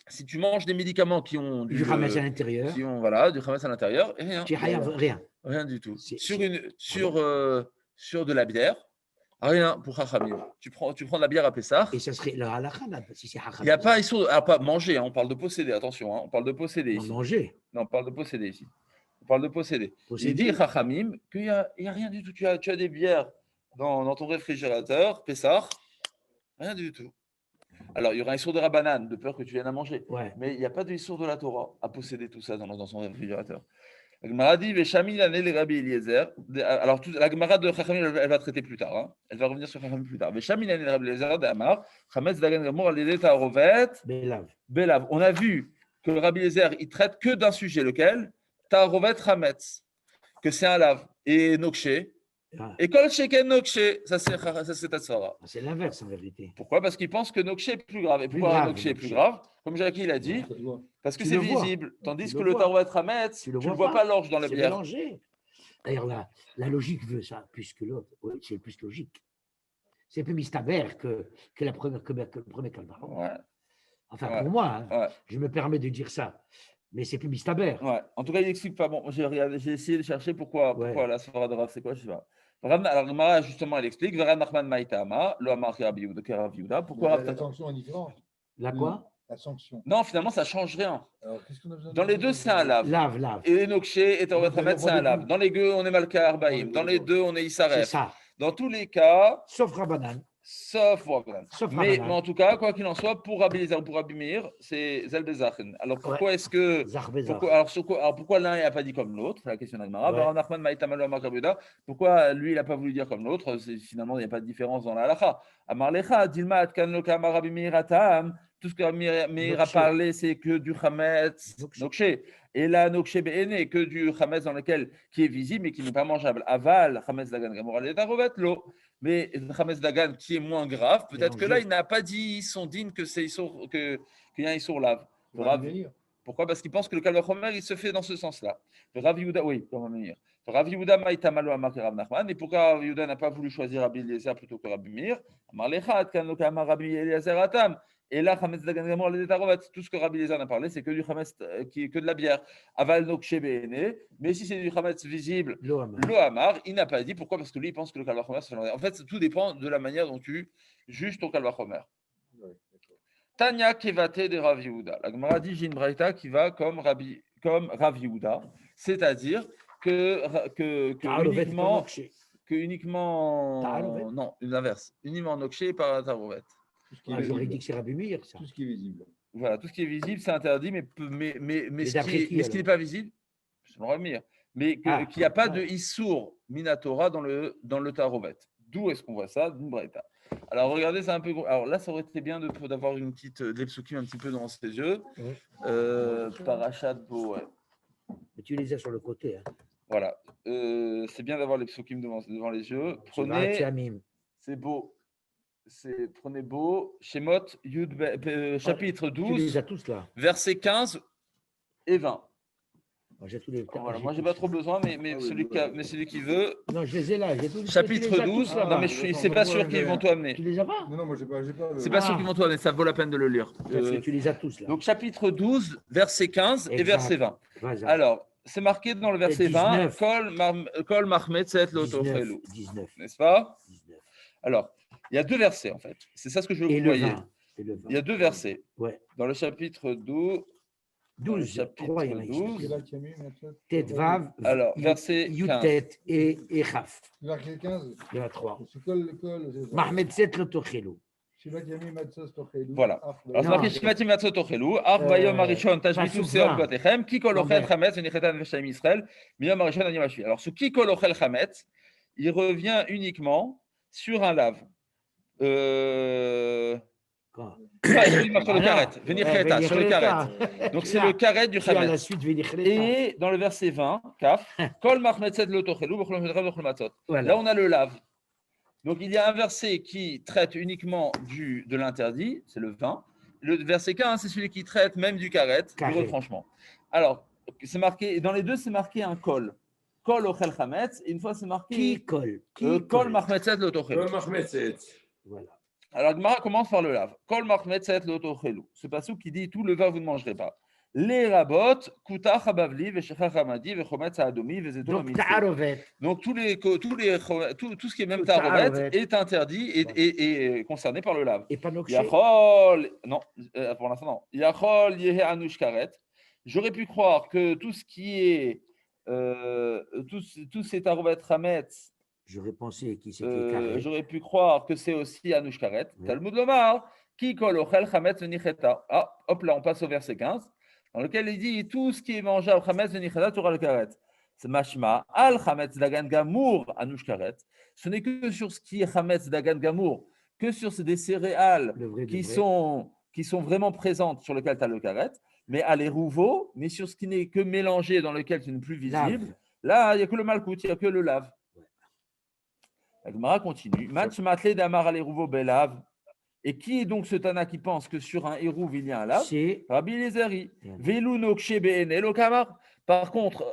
Si tu manges des médicaments qui ont du Chametz à l'intérieur, du Chametz à l'intérieur, rien du tout. Sur de la bière, rien pour Chachamim. Tu prends de la bière à Pessah. Et ça serait le halakha, si c'est Chachamim. Il n'y a pas issue, pas manger, on parle de posséder, attention, on parle de posséder ici. Manger. Non, on parle de posséder ici. On parle de posséder. Il dit Chachamim qu'il n'y a rien du tout. Tu as des bières dans ton réfrigérateur, Pessah, rien du tout. Alors, il y aura un sourd de Rabbanan, de peur que tu viennes à manger. Ouais. Mais il n'y a pas de sourd de la Torah à posséder tout ça dans son réfrigérateur. La Gemara dit Veshami l'année les Rabbi Eliezer. Alors, la Gemara de Chachamim, elle va traiter plus tard. Hein. Elle va revenir sur Chachamim plus tard. Veshami l'année les Rabbi Eliezer d'Amar. Chametz Dagan Gamour al Ta'arovet. Belav. On a vu que le Rabbi Eliezer, il traite que d'un sujet, lequel? Ta'arovet Chametz. Que c'est un lave. Et Nokshe. Et Kol Sheken Nokshe, ça c'est Tatsvara. C'est l'inverse en vérité. Pourquoi? Parce qu'il pense que Nokshe est plus grave. Et pourquoi Nokshe est plus grave? Comme Jackie l'a dit, parce que c'est visible. Tandis que le Tarovet Chametz, tu ne vois pas l'orge dans la bière. Mélangé. D'ailleurs, la logique veut ça plus que l'autre. Oui, c'est plus logique. C'est plus mistaber que le premier Kalbar. Ouais. Enfin, pour moi, je me permets de dire ça. Mais c'est plus mistaber. Ouais. En tout cas, il n'explique pas. Bon, j'ai essayé de chercher pourquoi la svara de Rav, c'est quoi, je ne sais pas. Alors, Gemara, justement, elle explique Vera Nachman Maïtama, lo Amar Rabbi Yehuda. Pourquoi la sanction est différente. La quoi? La sanction. Non, finalement, ça ne change rien. Alors, qu'est-ce qu'on a besoin dans les deux, c'est un lave. Lave. Et les Nokshe et Tarovet Chametz, c'est un lave. Dans les deux, on est Malka Arbaïm. Dans les deux, on est Isaref. C'est ça. Dans tous les cas. Sauf Rabbanan. Mais en tout cas, quoi qu'il en soit, pour Rabbi Eliezer, pour Rabbi Meir, c'est Zelbezachen. Alors pourquoi est-ce que. Pourquoi l'un n'a pas dit comme l'autre? C'est la question d'Agmara. Pourquoi lui, il n'a pas voulu dire comme l'autre? Finalement, il n'y a pas de différence dans la halakha. Amarlecha, Dilma, Atkanloka, Rabbi Meir Atam. Tout ce que Meir a parlé, c'est que du Chametz, Nokshe. Et la Nokshe Be'ene, que du Chametz dans lequel, qui est visible mais qui n'est pas mangeable. Aval, Chametz Dagan Gamor al Tarovet, l'eau. Mais Chametz Dagan qui est moins grave, peut-être que là, il n'a pas dit son din que c'est qu'il y a un Issour lave. Pourquoi? Parce qu'il pense que le Kalvachomer, il se fait dans ce sens-là. Rav Yehuda, oui, on va venir. Rav Yehuda Maïtamalo Amar Rav Nachman. Et pourquoi Rav Yehuda n'a pas voulu choisir Rabbi Eliezer plutôt que Rabbi Meir? Amar Lechat, Kan Lokama Rabbi Eliezer Atam. Et là, Chametz Dagan Gamor le Tarovet, tout ce que Rabbi Eliezer a parlé, c'est que du Chametz, qui est que de la bière. Aval Nokshe Be'ene. Mais si c'est du Chametz visible, Lo Amar, il n'a pas dit. Pourquoi? Parce que lui, il pense que le Kalvachomer, c'est en fait, tout dépend de la manière dont tu juges ton Kalvachomer. Tanya Kevate de Rav Yehuda. La Gemara dit j'ai une braïta qui va comme Rav Yehuda, c'est-à-dire que uniquement non, une inverse, uniquement Nokshe par Tarovet. J'aurais dit que c'est Rabbi Meir, ça. Tout ce qui est visible. Voilà, tout ce qui est visible, c'est interdit, mais ce qui n'est pas visible, c'est Rav Meir. Mais qu'il n'y a pas de Issour Minatora dans le Tarovet. D'où est-ce qu'on voit ça? D'une braïta. Alors, regardez, c'est un peu. Alors là, ça aurait été bien d'avoir une petite Lepsukim un petit peu devant ses yeux. Parachat Bo, ouais. Mais tu les as sur le côté. Hein. Voilà. C'est bien d'avoir les Lepsukim devant les yeux. Prenez. C'est beau. Prenez beau. Shemot, chapitre 12. Tu les as tous là. Versets 15 et 20. Voilà, moi, je n'ai pas trop besoin, mais celui qui veut. Non, je les ai là. Chapitre 12. Non, mais c'est pas sûr qu'ils vont tout amener. Tu les as pas? Non, moi, j'ai pas. C'est pas sûr qu'ils vont tout amener. Ça vaut la peine de le lire. Tu les as tous là. Donc, chapitre 12, verset 15 et verset 20. Alors, c'est marqué dans le verset 20. Kol Mahmetzet Lotochelou. 19. N'est-ce pas? 19. Alors, il y a deux versets, en fait. C'est ça ce que je veux que vous voyez. Il y a deux versets. Ouais. Dans le chapitre 12. 12, chapitre 12. Tetvav, alors, verset 15. Yutet et Chaf. Verset 15. Il y en a trois. Mahmed Set Lotochelou. Voilà. Alors, c'est marqué Shivatim Matzot Tochelu, Ar Bayom Arishon, Tashmitu Seor Gotechem, Kikol Ochel Chametz, Venichetan Veshem Israël, Miyom Arishon Ani Mashi. Alors, ce Kikol Ochel Chametz, il revient uniquement sur un lave. Sur le karet, Venicheta, sur le karet. Donc c'est le karet du Chametz. Et dans le verset 20, Kaf, Kol Mahmetzet Lotochelu, là on a le lave. Donc il y a un verset qui traite uniquement de l'interdit, c'est le 20. Le verset 15, c'est celui qui traite même du karet, du retranchement. Alors, c'est marqué, dans les deux, c'est marqué un kol. Kol ochel chametz, et une fois c'est marqué. Qui kol? Kol mahmetzet lotochelu. Kol mahmetzet. Voilà. Alors, Gemara commence par le lave. Kol mahmetzet lotochelu. Ce passage qui dit tout le vin vous ne mangerez pas. Les rabot, kuta chabavli, veshecha chamadi, vechometz adomi, vezeto mitzvah. Donc, tout ce qui est même tarovet est interdit et concerné par le lave. Et pas nokshe. Yachol, non, pour l'instant non. Yachol yehe anush karet. J'aurais pu croire que tout ce qui est tous ces tarovet chametz. J'aurais pensé qui c'était karet. J'aurais pu croire que c'est aussi anush karet. Talmud lomar, ki kol ochel chametz venicheta. Ah, hop là, on passe au verset 15. Dans lequel il dit tout ce qui est mangeable, chametz venicheta, tu auras le karet. C'est mashma, al chametz dagan gamour, anush karet. Ce n'est que sur ce qui est chametz dagan gamour, que sur des céréales qui sont vraiment présentes sur lesquelles tu as le karet, mais à l'erouvo, mais sur ce qui n'est que mélangé, dans lequel tu n'es plus visible, là, il n'y a que le malkout, il n'y a que le lave. La Gemara continue. Match matlé d'amar al erouvo belav. Et qui est donc ce Tana qui pense que sur un hérouv, il y a un lave? C'est Rabbi Eliezer. Velu nokshe be'ene lo kamar. Par contre,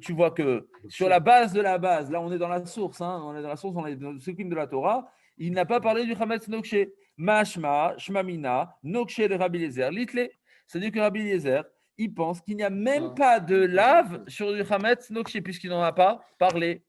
tu vois que sur la base de la base, là on est dans la source, on est dans la source, on est dans le sukim de la Torah, il n'a pas parlé du chametz nokshe. Mashma, shmamina, nokshe de Rabbi Eliezer, litle. C'est-à-dire que Rabbi Eliezer, il pense qu'il n'y a même pas de lave sur du chametz nokshe, puisqu'il n'en a pas parlé.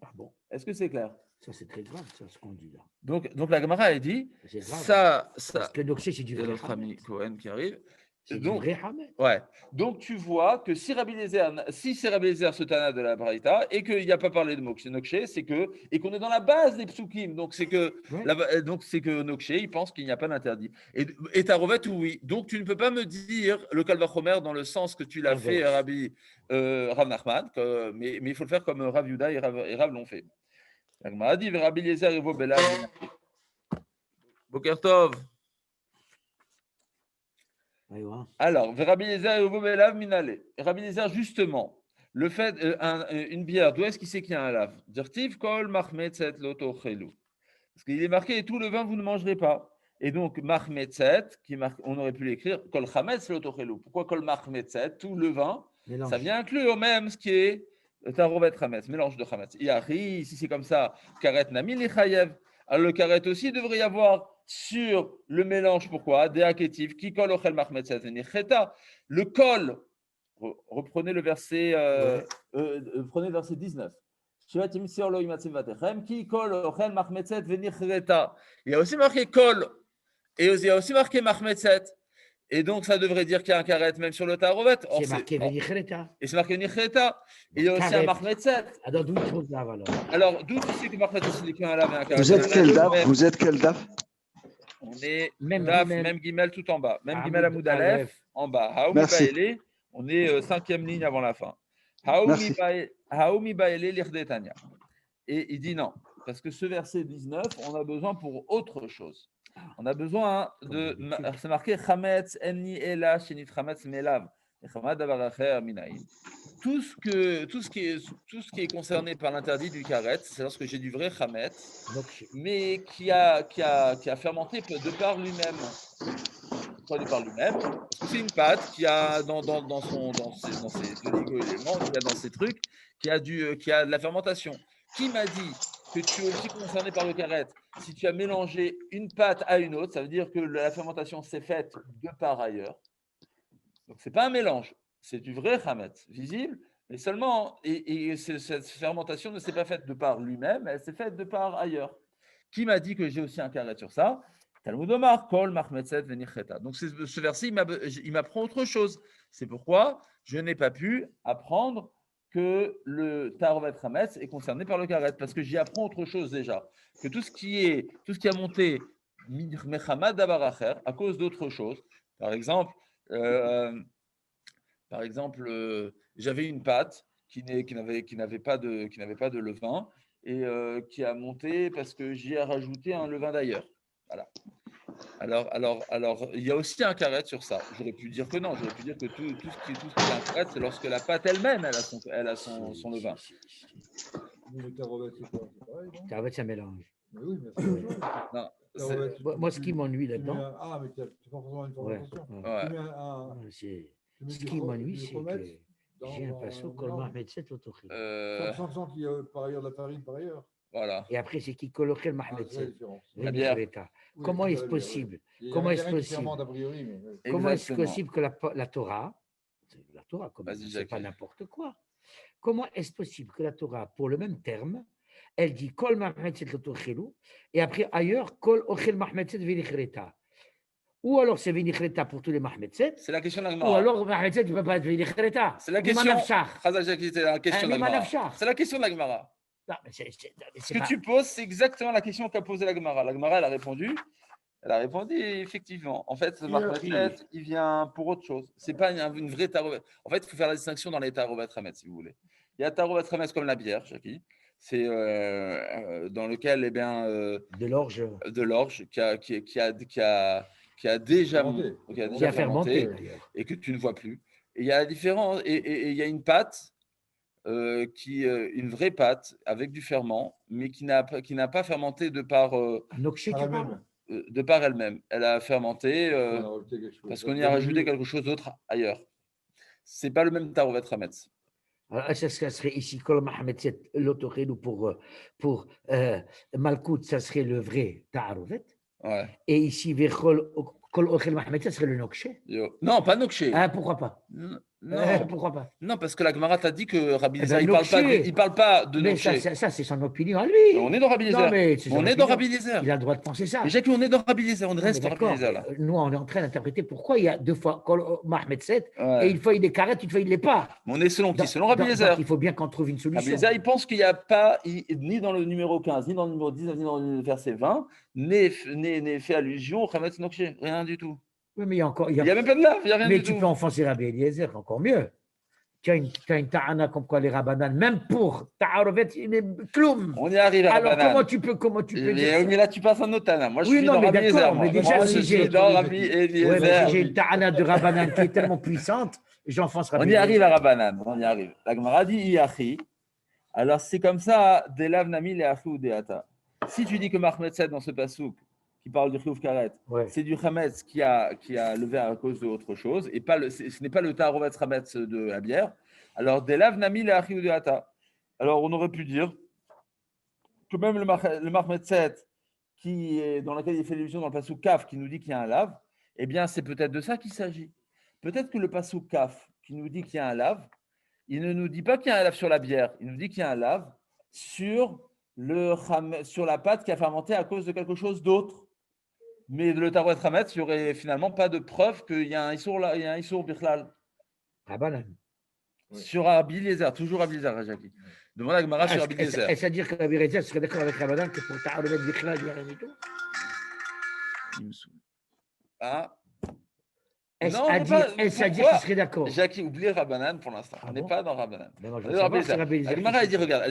Ah bon. Est-ce que c'est clair? Ça, c'est très grave, ça, ce qu'on dit là. Donc la Gemara, elle dit, ça. Parce que nokshe, c'est du vrai notre ami Cohen qui arrive. C'est du vrai chametz. Ouais. Donc tu vois que si c'est Rabbi Eliezer ce Tana de la Braïta et qu'il n'y a pas parlé de nokshe, c'est que et qu'on est dans la base des psukim, donc c'est que c'est que nokshe, il pense qu'il n'y a pas d'interdit. Et Tarovet, oui. Donc tu ne peux pas me dire le Kalvachomer dans le sens que tu l'as fait, Rabbi Rav Nachman, mais il faut le faire comme Rav Yuda et Rav l'ont fait. La Gemara dit Rabbi Eliezer et Belav. Boker Tov. Alors, Rabbi Eliezer et Ovo Belav Minale. Rabbi Eliezer, justement, le fait, une bière, d'où est-ce qu'il sait qu'il y a un lave? Dirtiv kol mahmetzet loto chelou. Parce qu'il est marqué, et tout le vin, vous ne mangerez pas. Et donc, mahmetzet, on aurait pu l'écrire, kol chametz loto chelou. Pourquoi kol mahmetzet? Tout le vin, ça vient inclure même ce qui est tarovet chametz, mélange de chametz. Iari, si c'est comme ça, karet nami li chayev. Alors, le karet aussi devrait y avoir sur le mélange. Pourquoi? Déaketiv, ki kol ochel mahmetzet venicheta. Le kol, reprenez le verset, prenez le verset 19. Il y a aussi marqué kol, et il y a aussi marqué mahmetzet. Et donc, ça devrait dire qu'il y a un karet même sur le tarovet. C'est marqué venicheta. Et c'est marqué venicheta. Et il y a aussi un mahmetzet. Alors, d'où tu trouves ça alors? Alors, d'où tu sais que mahmetzet, c'est qu'il y a un lave et un karet? Vous êtes quel daf? Vous êtes quel daf? On est Même daf, guimel. même guimel tout en bas. Même guimel Amoud Aleph en bas. Haoumi Merci. Baele, on est cinquième ligne avant la fin. Merci. Haoumi Baele lirdetania. Et il dit non, parce que ce verset 19, on a besoin pour autre chose. On a besoin de. C'est marqué Chametz enni ela shenit chametz melav. Tout ce qui est concerné par l'interdit du karet, c'est lorsque j'ai du vrai chametz, mais qui a fermenté de par lui-même. Pourquoi de par lui-même? Parce que c'est une pâte qui a dans ses oligo-éléments, qui a dans ses trucs, qui a de la fermentation. Qui m'a dit que tu es aussi concerné par le karet? Si tu as mélangé une pâte à une autre, ça veut dire que la fermentation s'est faite de par ailleurs. Donc, ce n'est pas un mélange, c'est du vrai chametz, visible, mais seulement, et cette fermentation ne s'est pas faite de par lui-même, elle s'est faite de par ailleurs. Qui m'a dit que j'ai aussi un karet sur ça? Talmud Omar, kol mahmetzet venicheta. Donc, ce verset, il m'apprend autre chose. C'est pourquoi je n'ai pas pu apprendre que le tarovet chametz est concerné par le karet, parce que j'y apprends autre chose déjà, que tout ce qui a monté mechamad dabaracher à cause d'autre chose. Par exemple, j'avais une pâte qui n'avait pas de levain et qui a monté parce que j'y ai rajouté un levain d'ailleurs. Voilà. Alors, il y a aussi un karet sur ça. J'aurais pu dire que non. J'aurais pu dire que tout ce qui est un karet, c'est lorsque la pâte elle-même, elle a son levain. Le tarovet, c'est quoi? C'est pareil, non? Tarovet, c'est un mélange. Mais oui, mais c'est Non, tarovet, Moi, ce qui m'ennuie tu mets là-dedans. Ah, mais tu n'as pas forcément une Ouais, fermentation. ouais. Tu mets tu mets Ce du qui m'ennuie, du c'est chometz que j'ai un passo kol mahmetzet autochil. sans qu'il y ait par ailleurs de la farine par ailleurs. voilà. Et après, c'est qui kolochel C'est la mahmetzet. différence. La bière. Oui, Comment c'est est-ce la bière, possible? oui. Il y a Comment un est-ce terrain qui possible? fermente a priori, mais Comment est-ce Exactement. possible que la Torah, c'est la Torah, comme Vas-y, c'est pas Jacques. n'importe quoi. Comment est-ce possible que la Torah, pour le même terme, elle dit kol mahmetzet l'otochelu et après ailleurs kol ochel mahmetzet v'nichreta. Ou alors c'est v'nichreta pour tous les mahmetzet, C'est la question de la ou Gemara. alors mahmetzet ne peut pas être v'nichreta. C'est la question. Manafshach. Chazal Jacques, c'est la question de la Mima Gemara. nafshach. C'est la question de la Gemara. Non, mais Ce c'est que pas- tu poses, c'est exactement la question qu'a posée la Gemara. La Gemara, elle a répondu. Elle a répondu effectivement. En fait, ce mahmetzet, il vient pour autre chose. C'est pas une vraie tarovet. En fait, il faut faire la distinction dans les tarovet chametz, si vous voulez. Il y a tarovet chametz comme la bière, Jackie. C'est dans lequel, eh bien, de l'orge de l'orge qui a déjà Fermenté. qui a fermenté d'ailleurs. et que tu ne vois plus. Et il y a la différence, et il y a une pâte une vraie pâte avec du ferment, mais qui n'a pas fermenté de par Un okché, Pas tu la parles? même. de par elle-même. Elle a fermenté On a rajouté quelque chose. parce qu'on y a rajouté quelque chose d'autre ailleurs. C'est pas le même tarovet chametz. Alors, ça serait ici kol mahmetzet l'otochelu pour Malkout, ça serait le vrai tarovet. Ouais. Et ici, Kol Ochel Mahmet, ça serait le Nokché. Non, pas Nokché. Ah, pourquoi pas? Non. Pourquoi pas? Non, parce que la Gemara t'a dit que Rabbi Eh Eliezer, ben, il parle pas de Mais Nokché. ça c'est son opinion à lui. On est dans Rabbi Non, mais Eliezer. c'est son On est dans opinion. Rabbi Eliezer. Il a le droit de penser ça. Mais Jacques, on est dans Rabbi Eliezer. On Non, reste mais dans Rabbi Eliezer là. nous, on est en train d'interpréter pourquoi il y a deux fois Kol Mahmet 7 Ouais. et une fois il est carré, une fois il ne l'est pas. Mais on est selon qui? Donc- Selon Rabbi donc, Eliezer. il faut bien qu'on trouve une Rabbi solution. Eliezer, il pense qu'il n'y a pas, ni dans le numéro 15, ni dans le numéro 19, ni dans le verset 20, n'est fait allusion au Chametz Nokché. Rien du tout. Oui, mais il y a encore. Il n'y a même pas de lave, il n'y a rien Mais du tu tout. peux enfoncer Rabbi Eliezer, encore mieux. Tu as une ta'ana comme quoi les rabbanan, même pour ta'arovet, il est kloum. On y arrive à Alors, Rabbanan. comment tu peux dire Mais là, tu passes un autre Tana. Moi, je Oui, suis non, dans mais Rabbi d'accord, Eliezer. mais déjà, Moi, si je j'ai- suis dans Rabbi Eliezer. Ouais, mais si j'ai une ta'ana de rabbanan qui est tellement puissante, j'enfonce On Rabbi y arrive Eliezer. à Rabbanan. On y arrive. La Gemara dit Iachi. Alors, c'est comme ça, Delav Nami Leachi ou Deata. Si tu dis que Mahmed 7 dans ce pasouk, qui parle du Chiouf Karet, Ouais. c'est du Hametz qui a levé à cause d'autre chose, et pas ce n'est pas le Tarovet Hametz de la bière. Alors, Delav Nami Leachi ou Deata. Alors, on aurait pu dire que même le Mahmed 7, dans lequel il fait allusion dans le pasouk Kaf, qui nous dit qu'il y a un lave, eh bien, c'est peut-être de ça qu'il s'agit. Peut-être que le pasouk Kaf, qui nous dit qu'il y a un lave, il ne nous dit pas qu'il y a un lave sur la bière, il nous dit qu'il y a un lave sur la pâte qui a fermenté à cause de quelque chose d'autre. Mais le Taroet Hametz, il n'y aurait finalement pas de preuve qu'il y a un Issour là, il y a un Issour Bichlal. Rabbanan. Sur Rabbi Eliezer, toujours Rabbi Eliezer, Jackie. Demande à Gemara sur Rabbi Eliezer. Est-ce à dire que Rabbi Eliezer serait d'accord avec Rabbanan que pour ta'arovet bichlal, il n'y a rien du tout? Il me saoule. Ah, Est-ce non, à dire qu'il serait d'accord? Jackie, oublie Rabbanan pour l'instant. Ah On n'est bon? pas dans Rabbanan. Mais moi, je On veux est dans savoir si Rabbi Rabbi Eliezer. Eliezer. La Gemara, elle dit, regarde,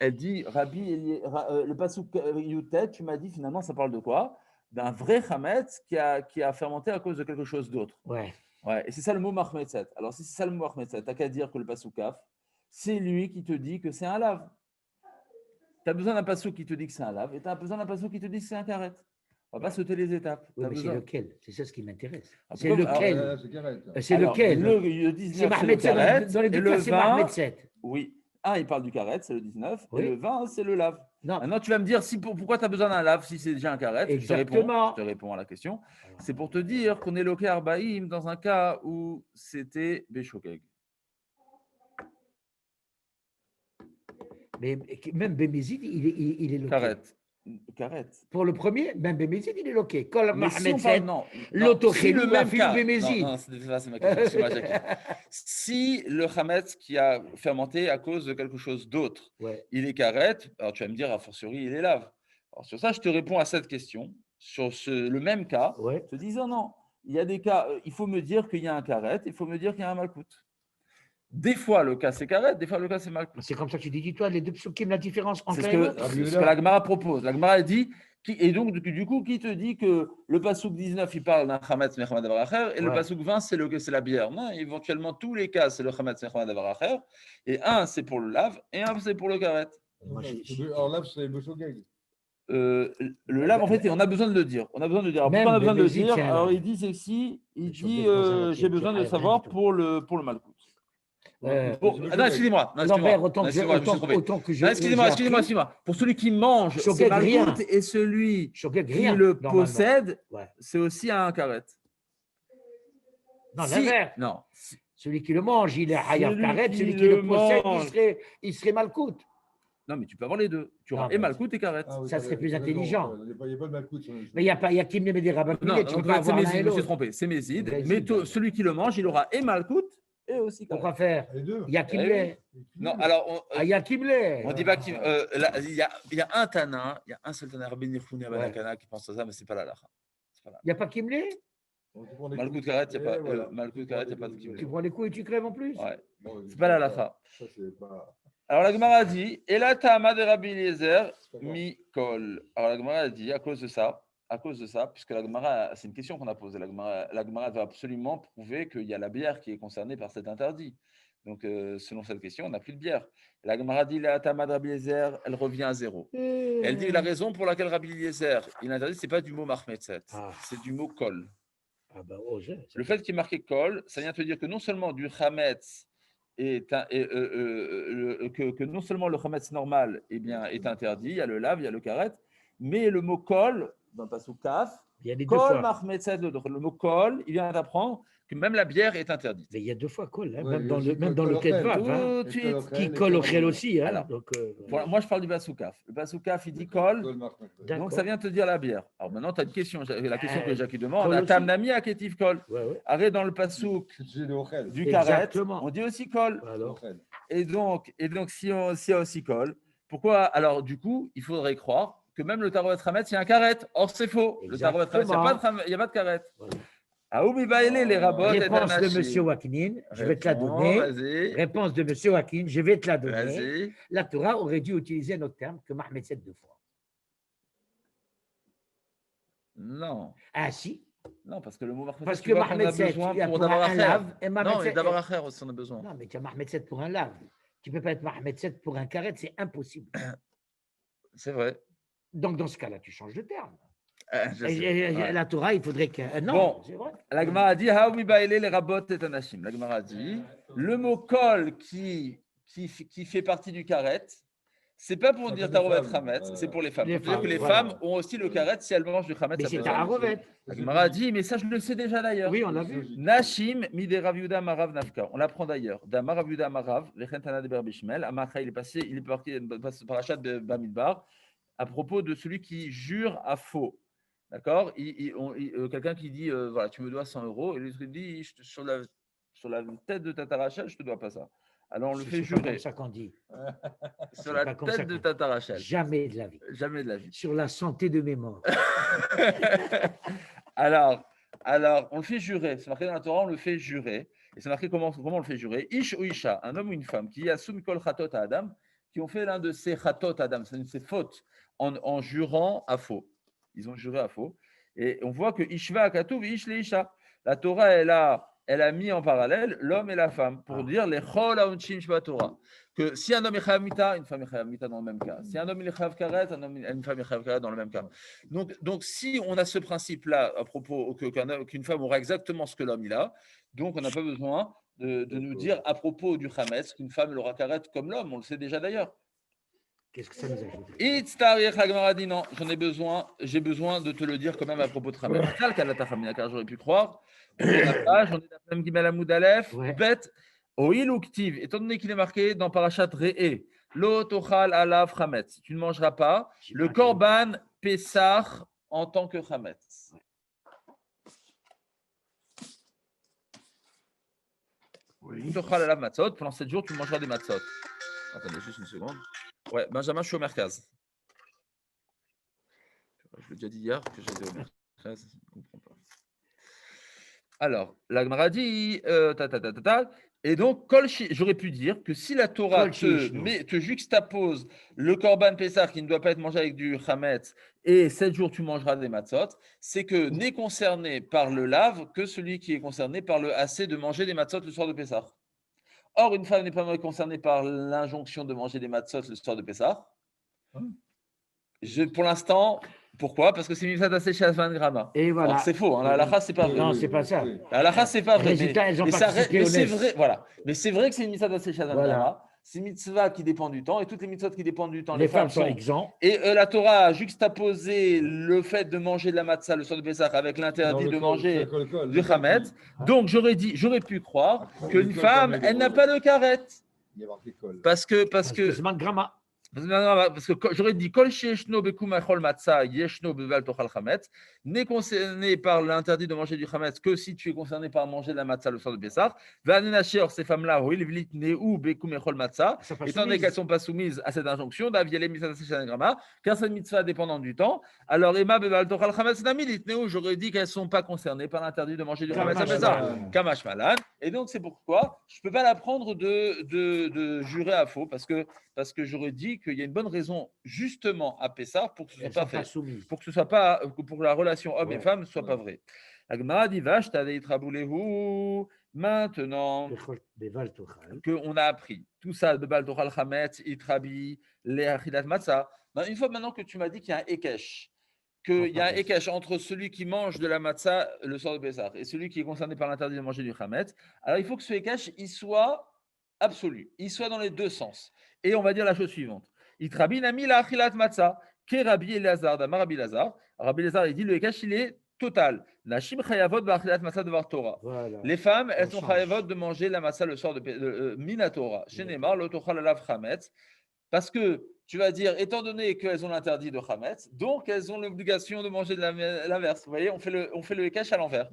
elle dit Rabbi Eliezer, le pasouk Yutet, tu m'as dit finalement, ça parle de quoi? D'un vrai Hametz qui a fermenté à cause de quelque chose d'autre. Ouais. Ouais, et c'est ça le mot Mahmed 7. Alors, si c'est ça le mot Mahmed 7, tu n'as qu'à dire que le pasouk Kaf, c'est lui qui te dit que c'est un lave. Tu as besoin d'un pasouk qui te dit que c'est un lave, et tu as besoin d'un pasouk qui te dit que c'est un karet. On ne va pas sauter les étapes. Oui, mais c'est lequel? C'est ça ce qui m'intéresse. Ah, C'est pourquoi- lequel? C'est carré. C'est Alors, lequel? le 19, C'est Mahmed c'est le 7. karet, Dans les et deux le cas, c'est 20, Mahmed 7. oui. Il parle du karet, c'est le 19, Oui. et le 20, c'est le lave. Non. Maintenant, tu vas me dire pourquoi tu as besoin d'un lave si c'est déjà un karet. Exactement. Je te réponds à la question. C'est pour te dire qu'on est loqué Arbaïm dans un cas où c'était Béchokeg. Mais même Bémézid, il est loqué. Karet. Pour le premier, même Bémézid, il est loqué. Kol Mais si Mahmed on parle, 7, non, l'autochélou, si le même cas, Bémézid. non, c'est ma question. Excuse-moi, Jackie. Si le Hametz qui a fermenté à cause de quelque chose d'autre, Ouais. il est karet, alors tu vas me dire, a fortiori, il est lave. Alors sur ça, je te réponds à cette question. Sur le même cas, Ouais. te disant non, il y a des cas, il faut me dire qu'il y a un karet, il faut me dire qu'il y a un malkout. Des fois, le cas c'est karet, des fois, le cas c'est malkout. C'est comme ça que tu dis, toi, les deux psukim, la différence entre C'est l'un et l'autre. ce que la Gemara propose. La Gemara dit, et donc du coup, qui te dit que le pasouk 19, il parle d'un chametz mechama davar acher, et le Ouais. pasouk 20, c'est la bière. Non, éventuellement, tous les cas, c'est le chametz mechama davar acher, et un, c'est pour le lave, et un, c'est pour le karet. Alors là, c'est Boshogeg. Le lave, en fait, on a besoin de le dire. On a besoin de le dire. Alors, Même pourquoi on a besoin de le Bémézid, dire? c'est un Alors, lave. il dit, c'est que si, il Sur dit, des conseils, j'ai besoin de rien savoir du tout. pour le malkout. Non, Lambert, excusez-moi. autant que je Non, excusez-moi. Pour celui qui mange, Shogeg, c'est rien. malkout, et celui Shogeg, qui rien, le normalement. possède, Ouais. c'est aussi un karet. Non, Si- l'inverse. Non. Celui qui le mange, il est Hayar Celui Karet. qui Celui qui le possède, mange. il serait Malkout. Non, mais tu peux avoir les deux. Tu auras Non, et mais- malkout et karet. Ah oui, Ça serait plus intelligent. Il n'y a pas de malcoute sur le jeu. Mais il n'y a qui me met des rabbins. Non, Tu en peux fait, pas c'est avoir l'un Mézid, et je me suis l'autre. trompé. C'est Mézid. Mézid, Mais d'accord. celui qui le mange, il aura et malkout et aussi karet. Pourquoi faire? Les deux. Il y a qui me Eh l'est. Non, alors, Ah, il y a qui me l'est. on dit pas qu'il il y a un Tana, il y a un seul Tana, Rabbi Nirchouni Abanakana, qui pense à ça, mais c'est pas la lacha. Il n'y a pas qui me l'est. Malkout karet, il n'y a pas malkout karet, il y a pas de Tu kibble. prends les coups et tu crèves en plus. Ouais. Bon, C'est pas la lacha. Ça, c'est pas. Alors la Gemara dit, et la Tama de Rabbi Eliezer C'est pas grave. mi kol. Alors la Gemara dit, à cause de ça, puisque la Gemara, c'est une question qu'on a posée, la Gemara doit absolument prouver qu'il y a la bière qui est concernée par cet interdit. Donc selon cette question, on n'a plus de bière. La Gemara dit, la Tama de Rabbi Eliezer, elle revient à zéro. Elle dit la raison pour laquelle Rabbi Eliezer, il interdit, c'est pas du mot Marmetset, Ah. c'est du mot kol. Ah bah, oh, Le fait qu'il est marqué kol, ça vient te dire que non seulement du chametz que non seulement le chametz normal est interdit, il y a le lave, il y a le karet, mais le mot kol, dans le pasuk kaf, il y a les deux kol fois. marmetzet, le mot kol, il vient d'apprendre que même la bière est interdite. Mais il y a deux fois col, hein, Ouais, même il y a dans aussi le, même dans le Kol Tet Ochel. Vav, hein, Tout de suite. qui colle au Khel aussi. Hein, Alors, donc, Moi, je parle du pasuk kaf. Le pasuk kaf, il dit kol, d'accord. donc ça vient te dire la bière. Alors maintenant, tu as une question, la question que Jacques demande, kol la aussi. tamnami à ketiv kol. Ouais, ouais. Arrête dans le pasuk C'est le Ochel. du karet, Exactement. on dit aussi kol. Alors, Ochel. Et donc s'il y a aussi kol, pourquoi alors du coup il faudrait croire que même le tarovet hametz il y a un karet. Or c'est faux. Le tarovet hametz il n'y a pas de karet. Voilà. Aoumi Baïlé, les rabots et Réponse de Danachim. M. Waknin, je vais te la donner. Vas-y. Réponse de M. Waknin, je vais te la donner. Vas-y. La Torah aurait dû utiliser un autre terme que Mahmed 7 deux fois. Non. Ah si. Non, parce que le mot Mahmed Parce 7, que tu vois qu'on a Mahmed 7, besoin il y a pour pour d'avoir un à lave. Et Mahmed Non, mais 7, d'avoir à faire aussi, on a besoin. non, mais tu as Mahmed 7 pour un lave. Tu ne peux pas être Mahmed 7 pour un carré, c'est impossible. C'est vrai. Donc, dans ce cas-là, tu changes de terme. Je sais. Ouais. La Torah, il faudrait que. Non, Bon, c'est vrai. la Gemara dit Haoumi Baïlé, les rabots et Tanashim. La Gemara dit le mot kol qui fait partie du karet, c'est pas pour dire tarovet chametz, c'est pour les femmes. Les C'est-à-dire que les femmes, femmes ont aussi le karet si elles mangent du chametz. Mais c'est tarovet. La Gemara dit mais ça je le sais déjà d'ailleurs. Oui, on l'a vu. Nashim mide Rav Yehuda Marav Nafka. On l'apprend d'ailleurs. D'Amar Rav Yehuda Marav, Lechentana de Berbishmel. Amacha il est parti parachat de Bamidbar à propos de celui qui jure à faux. D'accord. Quelqu'un qui dit voilà, tu me dois 100 euros, et l'autre dit sur la tête de Tatarachel, je te dois pas ça. Alors on le fait jurer. C'est comme ça qu'on dit. Sur la tête de Tatarachel. Jamais de la vie. Jamais de la vie. Sur la santé de mes morts. alors, on le fait jurer. C'est marqué dans la Torah, on le fait jurer. Et c'est marqué comment on le fait jurer. Ish ou Isha, un homme ou une femme qui a soum kol chatot à Adam, qui ont fait l'un de ces chatot à Adam, c'est une de ces fautes, en jurant à faux. Ils ont juré à faux. Et on voit que Ishva Akatuv, Ish le Isha. La Torah, elle a mis en parallèle l'homme et la femme pour dire les Chol Aonchin Shva Torah. Que si un homme est Chayav Mita, une femme est Chayav Mita dans le même cas. Si un homme est Chayav Karet, une femme est Chayav Karet dans le même cas. Donc, si on a ce principe-là à propos qu'une femme aura exactement ce que l'homme il a, donc on n'a pas besoin de nous dire à propos du Chametz qu'une femme l'aura Karet comme l'homme. On le sait déjà d'ailleurs. Qu'est-ce que ça nous ajoute? La Gemara dit non, j'ai besoin de te le dire quand même à propos de Chametz. Car j'aurais pu croire. On est la page, on est la femme Gimel Amoud Aleph, bête, Oil ou Ktiv, étant donné qu'il est marqué dans Parashat Re'e, Lo tochal alav Chametz, tu ne mangeras pas le Korban Pessah en tant que Chametz. Tochal alav matzot, pendant 7 jours, tu mangeras des matzot. Attendez juste une seconde. Ouais, Benjamin, je suis au Merkaz. Je l'ai déjà dit hier que j'étais au Merkaz, je ne comprends pas. Alors, la Gemara dit, et donc, j'aurais pu dire que si la Torah te juxtapose le Korban Pessah qui ne doit pas être mangé avec du Chametz et 7 jours tu mangeras des matzot, c'est que n'est concerné par le lave que celui qui est concerné par le assez de manger des matzot le soir de Pessah. Or, une femme n'est pas concernée par l'injonction de manger des matzot le soir de Pessah. Pour l'instant, pourquoi? Parce que c'est mitzvah d'assécher à 20 grammes. Et voilà. Alors, c'est faux. Hein, la halakha, c'est pas vrai. Non, c'est pas ça. La halakha, c'est pas vrai. Résultat, elles ont participé mais c'est vrai. Voilà. Mais c'est vrai que c'est une mitzvah d'assécher à 20 grammes. C'est une mitzvah qui dépend du temps. Et toutes les mitzvahs qui dépendent du temps, les femmes sont exemptes. Et la Torah a juxtaposé le fait de manger de la matzah le soir de Pessah avec l'interdit de manger du chametz. Donc, j'aurais pu croire qu'une femme, elle n'a pas le karet. Parce que c'est Mangrama. Parce que j'aurais dit Kol sheyeshno bekum achol matzah yeshno beval tochal chametz, n'est concerné par l'interdit de manger du chametz que si tu es concerné par manger de la matzah le soir de Pessah. Vanenasher, ces femmes-là, huilvlit neu bekum achol matzah, étant donné qu'elles ne sont pas soumises à cette injonction, d'aviele mitzvah seshangrama, car cette mitzvah dépendant du temps. Alors Emma beval tochal chametz namilit neu, j'aurais dit qu'elles ne sont pas concernées par l'interdit de manger du chametz à Pessah. Kamash malan. Et donc c'est pourquoi je ne peux pas la prendre de jurer à faux parce que j'aurais dit qu'il y a une bonne raison justement à Pessah pour que ce ne soit pas fait, pour que ce soit pas, pour que la relation homme et femme ne soit pas vraie. Agmara dit vache, maintenant qu'on a appris tout ça de Bal Tochal Chametz, Itrabi, les Achilat Matzah. Une fois maintenant que tu m'as dit qu'il y a un Ekesh, qu'il y a un Ekesh entre celui qui mange de la Matzah le soir de Pessah et celui qui est concerné par l'interdit de manger du Chametz, alors il faut que ce Ekesh il soit absolu, il soit dans les deux sens. Et on va dire la chose suivante. Itrabi nami la achilat matzah, ke Rabbi Elazar, d'Amar Rabbi Elazar. Rabbi Elazar, il dit le Ekesh, il est total. Nashim chayavot ba'achilat matzah devar Torah. Les femmes, elles sont chayavot de manger la matzah le soir de Mina Torah. Chez Neymar, lo tochal alav chametz. Parce que tu vas dire, étant donné qu'elles ont l'interdit de Hametz, donc elles ont l'obligation de manger de l'inverse. Vous voyez, on fait le Ekash à l'envers.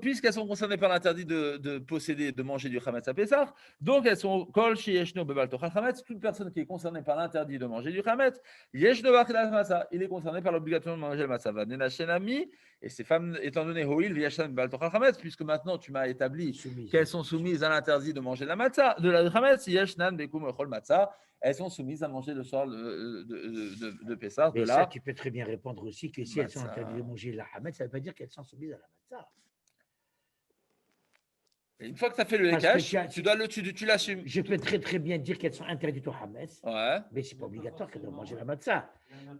Puisqu'elles sont concernées par l'interdit de posséder, de manger du Hametz à Pessah, donc elles sont Kol Sheyeshno Bebal Tochal Hametz, toute personne qui est concernée par l'interdit de manger du Hametz, Yeshno Bachel Matzah, il est concerné par l'obligation de manger le Matzah. Nena Shenami, et ces femmes, étant donné Hoil, Vyashtan Bebal Tochal Hametz, puisque maintenant tu m'as établi qu'elles sont soumises à l'interdit de manger la Matzah, de la Hametz, Yeshnan Bekum Echol Matzah, elles sont soumises à manger le soir de Pessah. Mais ça, tu peux très bien répondre aussi que si elles sont interdites de manger la Hametz, ça ne veut pas dire qu'elles sont soumises à la Matzah. Une fois que tu as fait le Ekash, tu l'assumes. Je peux très bien dire qu'elles sont interdites au Hametz, mais ce n'est pas obligatoire qu'elles doivent manger la Matzah.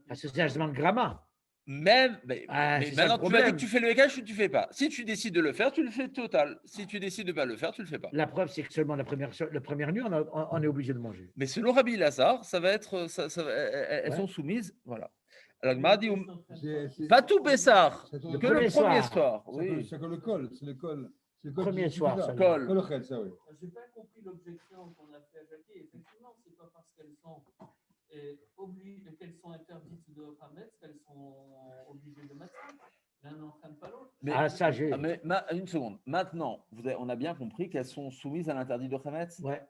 Parce que c'est un jugement de gramma. Mais maintenant, tu m'as dit que tu fais le Ekash ou tu ne fais pas. Si tu décides de le faire, tu le fais total. Si tu décides de ne pas le faire, tu ne le fais pas. La preuve, c'est que seulement la première nuit, on est obligé de manger. Mais selon Rabbi Lazare, ça va être, elles sont soumises. Voilà. Alors, il m'a dit, pas tout Bessar, que le premier soir. Oui. C'est que le col, c'est le col. Le premier soir, ça. Col. Ça, oui. Je n'ai pas compris l'objection qu'on a fait à Jackie. Effectivement, ce n'est pas parce qu'elles sont interdites de Hametz qu'elles sont obligées de mettre. L'un n'entraîne pas l'autre. Une seconde. Maintenant, on a bien compris qu'elles sont soumises à l'interdit de Hametz. Ouais.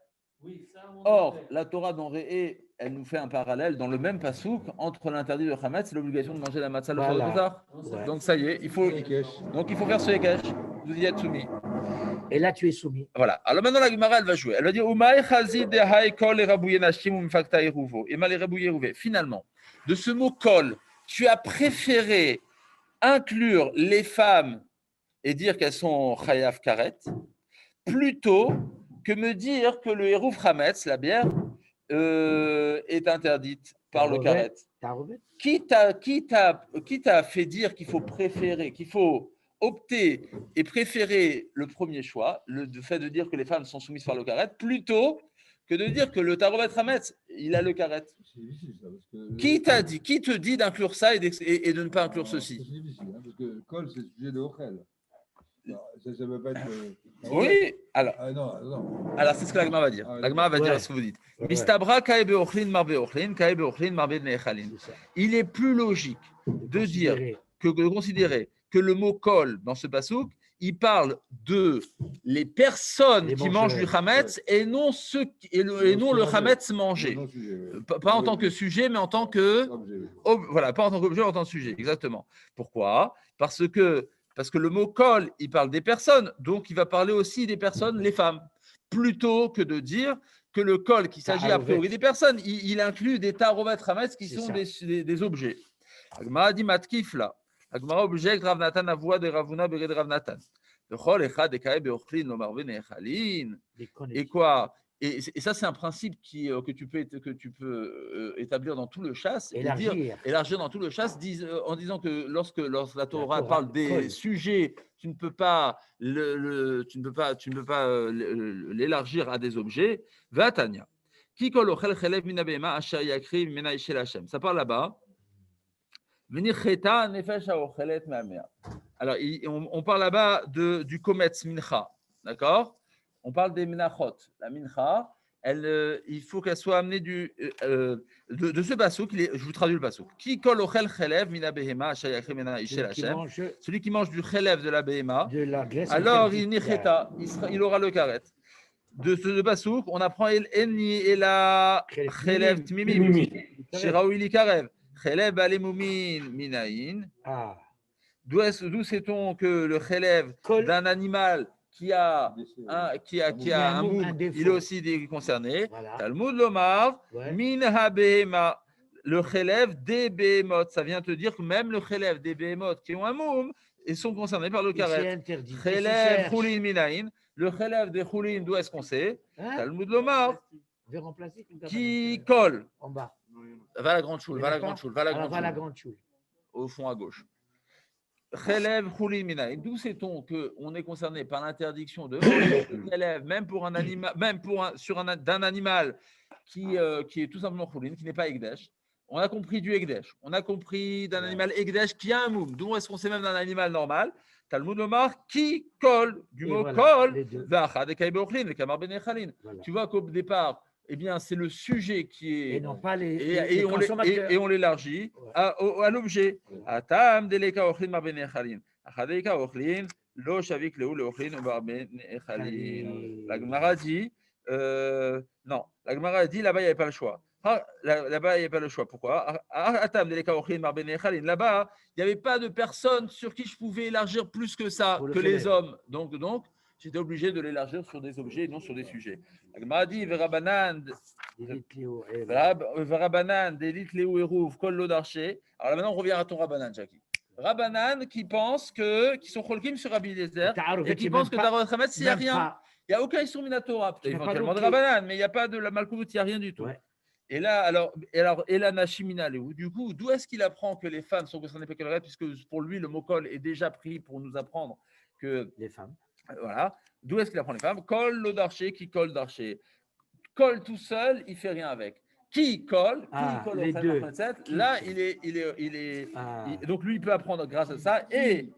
Oui, ça, Or, la Torah dans Réé, elle nous fait un parallèle dans le même pasouk entre l'interdit de Hametz et l'obligation de manger la matzah le soir de Pessah. Ouais. Donc ça y est, il faut faire ce Ekash. Vous y êtes soumis. Et là, tu es soumis. Voilà. Alors maintenant, la Gemara, elle va jouer. Elle va dire finalement, de ce mot kol, tu as préféré inclure les femmes et dire qu'elles sont chayav karet, plutôt que me dire que le hérouf hametz, la bière, est interdite par le karet. Qui t'a fait dire qu'il faut préférer, qu'il faut opter et préférer le premier choix, le fait de dire que les femmes sont soumises par le karet, plutôt que de dire que le tarovet hametz, il a le karet. Qui te dit d'inclure ça et de ne pas inclure ceci? C'est difficile, parce que kol, c'est le sujet de Ochel. Ça ne peut pas être. Oui, alors. Non. Alors, c'est ce que l'Agma va dire. L'Agma va dire ce que vous dites. Mistabra kaebe ochlin marbe ochlin, kaebe ochlin marbe nechalin. Il est plus logique de dire de considérer que le mot kol dans ce pasouk, il parle de les personnes qui mangent du chametz et non le chametz mangé. Pas en tant que sujet, mais en tant que voilà, pas en tant qu'objet, mais en tant que sujet. Exactement. Pourquoi? Parce que le mot kol, il parle des personnes, donc il va parler aussi des personnes, les femmes, plutôt que de dire que le kol, qu'il s'agit a priori des personnes, il inclut des tarovet chametz qui sont des objets. Agmara dit matkif là. Agmara objecte Rav Natan avoua de Ravuna bered Rav Natan. Et quoi? Et ça, c'est un principe que tu peux établir dans tout le chasse, élargir dans tout le chasse, en disant que lorsque la Torah parle des sujets, tu ne peux pas l'élargir à des objets. Vatania. Ça parle là-bas. Alors, on parle là-bas du kometz mincha, d'accord? On parle des minachot. La mincha, il faut qu'elle soit amenée de ce pasouk. Je vous traduis le pasouk. Qui kol ochel chelev mina behema shayachri mina ishel Hashem. Celui qui mange du chelev de la behema, alors il aura le karet. De ce pasouk, on apprend enni et la chelev tmimim. Sheraouli karev. Chelev alemoumin minayin. D'où sait-on que le chelev d'un animal qui a un moum, il est aussi concerné. Talmud Lomar, min ha-behema, le chelev des behemoth. Ça vient te dire que même le chelev des behemoth qui ont un moum, ils sont concernés par le karet. Chelev chulin minayin, le chelev des chulin, d'où est-ce qu'on sait? Talmud Lomar, qui colle. En bas. Va à la grande choule, va à la grande choule. Au fond à gauche. Chelev chulin minayin. D'où sait-on qu'on est concerné par l'interdiction de chelev, même pour un animal, d'un animal qui est tout simplement chulin, qui n'est pas ekdesh. On a compris du ekdesh. On a compris d'un animal ekdesh qui a un moum. D'où est-ce qu'on sait même d'un animal normal? Talmud Lomar, qui colle, du mot colle, tu vois qu'au départ, eh bien, c'est le sujet qui est. Et non pas les Et on l'élargit Ouais. à l'objet. Atam deleka ochlin mar ben echalin. Achadeka ochlin lo shavik leu le ochlin mar ben echalin. La Gemara dit non. La Gemara dit là-bas il n'y avait pas le choix. Là-bas il n'y avait pas le choix. Pourquoi? Atam deleka ochlin mar ben echalin. Là-bas il n'y avait pas de personne sur qui je pouvais élargir plus que ça que les hommes. Donc j'étais obligé de l'élargir sur des objets et non sur des sujets. La Gemara dit Verabanan. Rabanan, Delit Léo et Rouv, Kol Lodarché. Alors là, maintenant, on revient à ton Rabanan, Jackie. Rabanan qui pense qui sont Cholkim sur Rabbi Eliezer et qui pense que Tarot Hametz, il n'y a rien. Il n'y a aucun Issour Minatora. Peut-être éventuellement de Rabanan, mais il n'y a pas de la Malkout, il n'y a rien du tout. Ouais. Et là, et la Nashimina, du coup, d'où est-ce qu'il apprend que les femmes sont concernées par le reste, puisque pour lui, le mot Kol est déjà pris pour nous apprendre que les femmes. Voilà. D'où est-ce qu'il apprend les femmes? Kol Lodarché, qui colle Darché. Colle tout seul, il ne fait rien avec. Qui colle, les deux. Là, donc lui, il peut apprendre grâce à ça. Et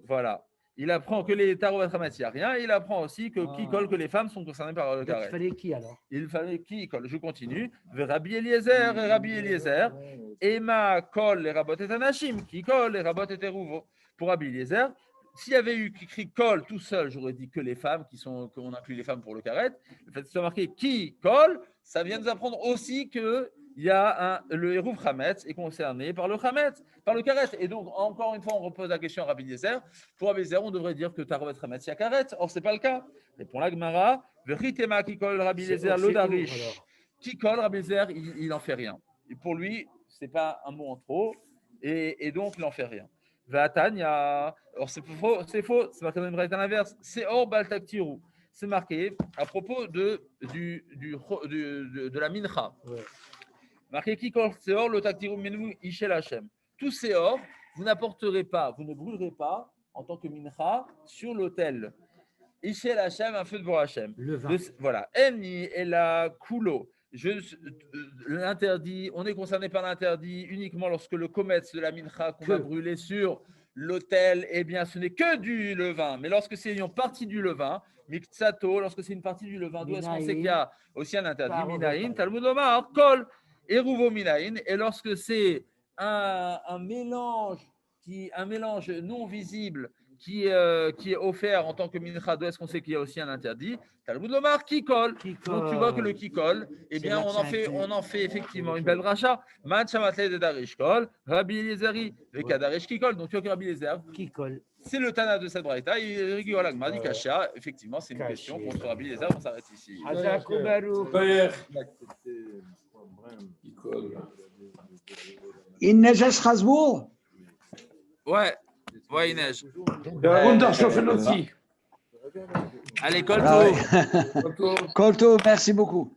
voilà, il apprend que les tarots il n'y a rien. Il apprend aussi que qui colle, que les femmes sont concernées par le carré. Il fallait qui alors? Il fallait qui colle. Je continue. Rabbi Eliezer et Rabbi Eliezer. Emma colle les rabotes et anachim. Qui colle les rabotes et rouveau. Pour Rabbi Eliezer, s'il y avait eu écrit colle tout seul, j'aurais dit que les femmes, qu'on inclut les femmes pour le carré. Le fait de se marquer qui colle, ça vient nous apprendre aussi que le Hérouv Hametz est concerné par le Hametz, par le Karet. Et donc, encore une fois, on repose la question à Rabbi Eliezer. Pour Rabbi Eliezer, on devrait dire que Tarovet Hametz, il y a Karet. Or, ce n'est pas le cas. Répond la Gemara. Veritema qui colle Rabbi Eliezer, l'Odarish. Qui colle Rabbi Eliezer, il n'en fait rien. Et pour lui, ce n'est pas un mot en trop. Et donc, il n'en fait rien. Vatania. Alors, c'est faux, c'est marqué dans une braïta inverse. C'est Or Baltaktiru. C'est marqué à propos de la mincha. Ouais. Marqué qui colle Seor, le taktiru menu Ishel Hashem. Tous ces or, vous n'apporterez pas, vous ne brûlerez pas en tant que mincha sur l'autel. Ishel Hashem, un feu de Bor Hashem. Voilà. Eni et la kulo. L'interdit, on est concerné par l'interdit uniquement lorsque le kometz de la mincha qu'on va brûler sur l'autel, eh bien, ce n'est que du levain. Mais lorsque c'est une partie du levain, miksato, lorsque c'est une partie du levain, d'où est-ce qu'on sait qu'il y a aussi un interdit? Minaïn, Talmud Omar, kol, eruvo minaïn. Et lorsque c'est un mélange non visible qui est offert en tant que mincha, d'où est-ce qu'on sait qu'il y a aussi un interdit? Talmud Omar, qui colle. Donc tu vois que le qui colle, eh bien, on en fait effectivement une belle rachat. Man Shamatle de Darish Kol, Rabbi Eliezeri, le Kadarish qui colle. Donc tu vois que Rabbi Eliezer qui colle. C'est le Tana de cette braïta. Il rigole à Gmadi Kasha. Effectivement, c'est une question contre Rabbi Eliezer. On s'arrête ici. Il neige à Strasbourg? Ouais, il neige. aussi. Allez, Kolto. Kolto, merci beaucoup.